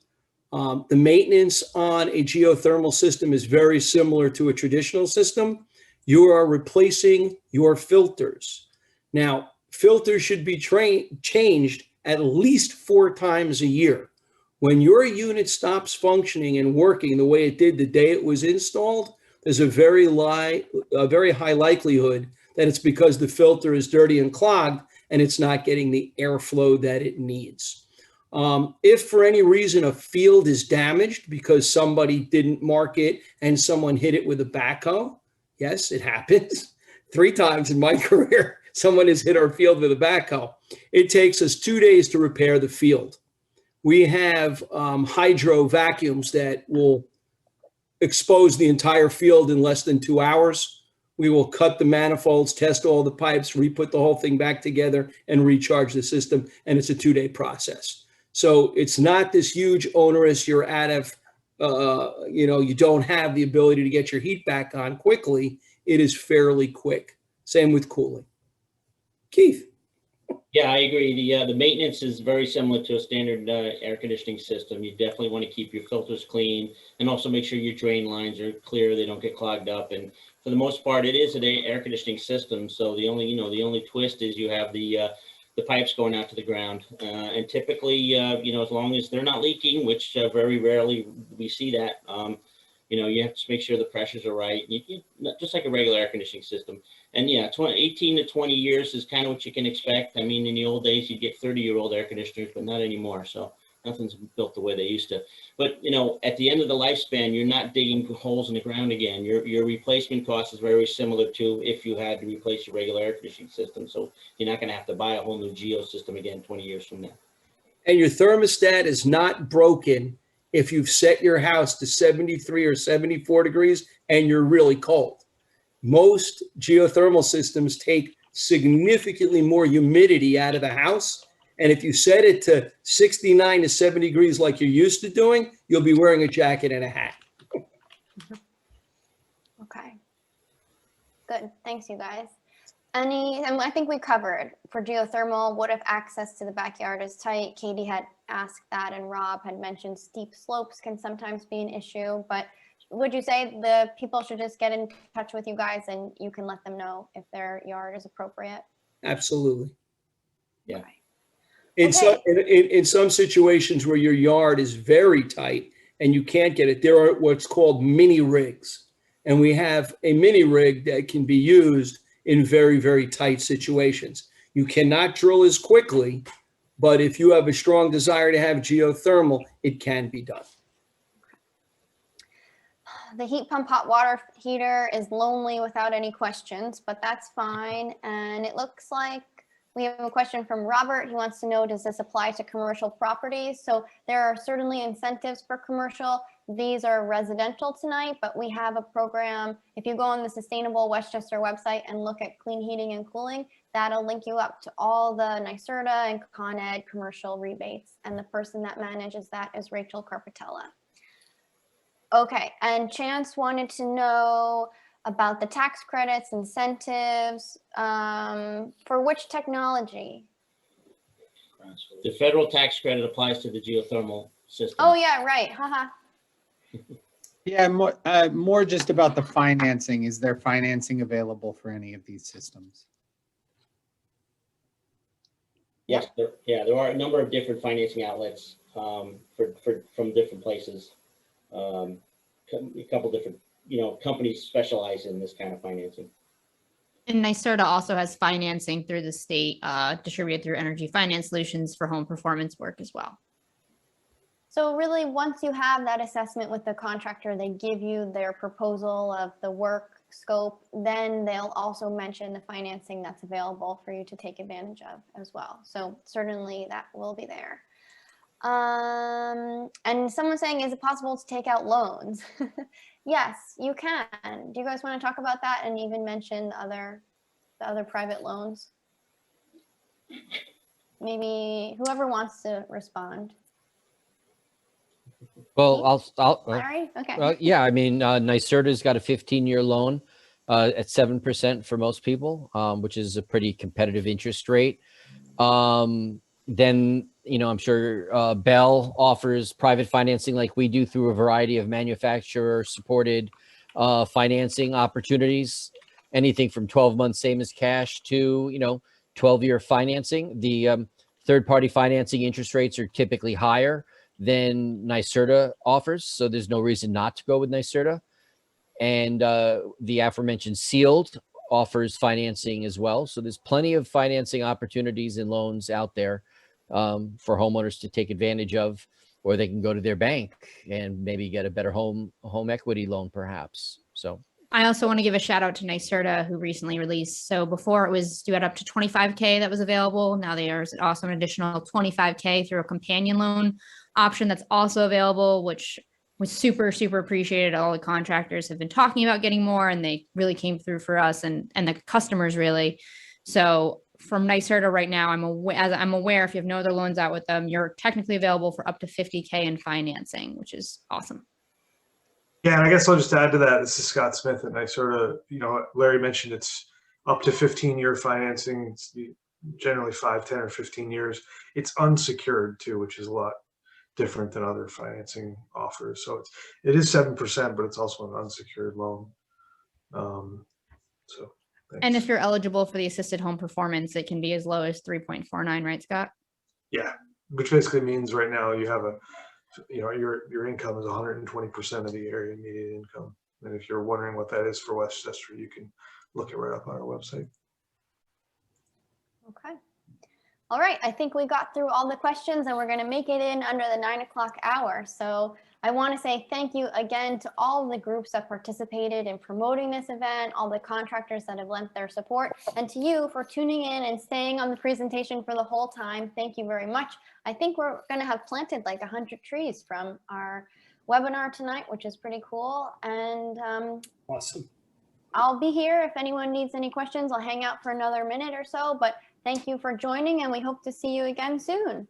The maintenance on a geothermal system is very similar to a traditional system. You are replacing your filters. Now, filters should be changed at least 4 times a year. When your unit stops functioning and working the way it did the day it was installed, there's a very high likelihood that it's because the filter is dirty and clogged and it's not getting the airflow that it needs. If for any reason a field is damaged because somebody didn't mark it and someone hit it with a backhoe, yes, it happens. 3 times in my career, someone has hit our field with a backhoe. It takes us 2 days to repair the field. We have hydro vacuums that will expose the entire field in less than 2 hours. We will cut the manifolds, test all the pipes, re-put the whole thing back together and recharge the system. And it's a 2-day process. So it's not this huge onerous, you're out of, you don't have the ability to get your heat back on quickly. It is fairly quick. Same with cooling. Keith. Yeah, I agree. The maintenance is very similar to a standard air conditioning system. You definitely want to keep your filters clean and also make sure your drain lines are clear, they don't get clogged up. And for the most part, it is an air conditioning system. So the only twist is you have the pipes going out to the ground. And typically, as long as they're not leaking, which very rarely we see that, you have to make sure the pressures are right. Just like a regular air conditioning system. And yeah, 18 to 20 years is kind of what you can expect. I mean, in the old days, you'd get 30-year-old air conditioners, but not anymore. So nothing's built the way they used to. But, at the end of the lifespan, you're not digging holes in the ground again. Your replacement cost is very similar to if you had to replace your regular air conditioning system. So you're not going to have to buy a whole new geo system again 20 years from now. And your thermostat is not broken if you've set your house to 73 or 74 degrees and you're really cold. Most geothermal systems take significantly more humidity out of the house. And if you set it to 69 to 70 degrees like you're used to doing, you'll be wearing a jacket and a hat. Okay. Good. Thanks, you guys. And I think we covered for geothermal, what if access to the backyard is tight? Katie had asked that, and Rob had mentioned steep slopes can sometimes be an issue. But would you say the people should just get in touch with you guys and you can let them know if their yard is appropriate? Absolutely. Yeah. In some situations where your yard is very tight and you can't get it, there are what's called mini rigs. And we have a mini rig that can be used in very, very tight situations. You cannot drill as quickly, but if you have a strong desire to have geothermal, it can be done. The heat pump hot water heater is lonely without any questions, but that's fine. And it looks like we have a question from Robert. He wants to know, does this apply to commercial properties? So there are certainly incentives for commercial. These are residential tonight, but we have a program. If you go on the Sustainable Westchester website and look at clean heating and cooling, that'll link you up to all the NYSERDA and Con Ed commercial rebates. And the person that manages that is Rachel Carpatella. Okay, and Chance wanted to know about the tax credits, incentives, for which technology? The federal tax credit applies to the geothermal system. Oh yeah, right, haha. Yeah, more just about the financing. Is there financing available for any of these systems? Yes, there are a number of different financing outlets from different places. A couple different, companies specialize in this kind of financing. And NYSERDA also has financing through the state, distributed through Energy Finance Solutions for home performance work as well. So really, once you have that assessment with the contractor, they give you their proposal of the work scope, then they'll also mention the financing that's available for you to take advantage of as well. So certainly that will be there. And someone's saying, is it possible to take out loans? Yes, you can. Do you guys want to talk about that and even mention the other private loans? Maybe whoever wants to respond. Well, Larry? Okay. yeah, I mean, NYSERDA's got a 15-year loan at 7% for most people, which is a pretty competitive interest rate. Then, I'm sure Bell offers private financing like we do through a variety of manufacturer-supported financing opportunities, anything from 12 months, same as cash, to, 12-year financing. The third-party financing interest rates are typically higher than NYSERDA offers, so there's no reason not to go with NYSERDA. And the aforementioned Sealed offers financing as well. So there's plenty of financing opportunities and loans out there for homeowners to take advantage of, or they can go to their bank and maybe get a better home equity loan perhaps. So I also want to give a shout out to NYSERDA, who recently released. So before it was due at up to 25K that was available. Now there's also an additional 25K through a companion loan option that's also available, which was super, super appreciated. All the contractors have been talking about getting more, and they really came through for us and the customers really. So from NYSERDA right now, I'm aware if you have no other loans out with them, you're technically available for up to 50K in financing, which is awesome. Yeah, and I guess I'll just add to that. This is Scott Smith at NYSERDA. Larry mentioned it's up to 15-year financing. It's generally 5, 10, or 15 years. It's unsecured too, which is a lot different than other financing offers. So it is 7%, but it's also an unsecured loan. So thanks. And if you're eligible for the assisted home performance, it can be as low as 3.49, right, Scott? Yeah, which basically means right now you have your income is 120% of the area median income. And if you're wondering what that is for Westchester, you can look it right up on our website. Okay. All right, I think we got through all the questions, and we're going to make it in under the 9 o'clock hour. So I want to say thank you again to all of the groups that participated in promoting this event, all the contractors that have lent their support, and to you for tuning in and staying on the presentation for the whole time. Thank you very much. I think we're going to have planted like 100 trees from our webinar tonight, which is pretty cool. And Awesome. I'll be here if anyone needs any questions. I'll hang out for another minute or so, but thank you for joining, and we hope to see you again soon.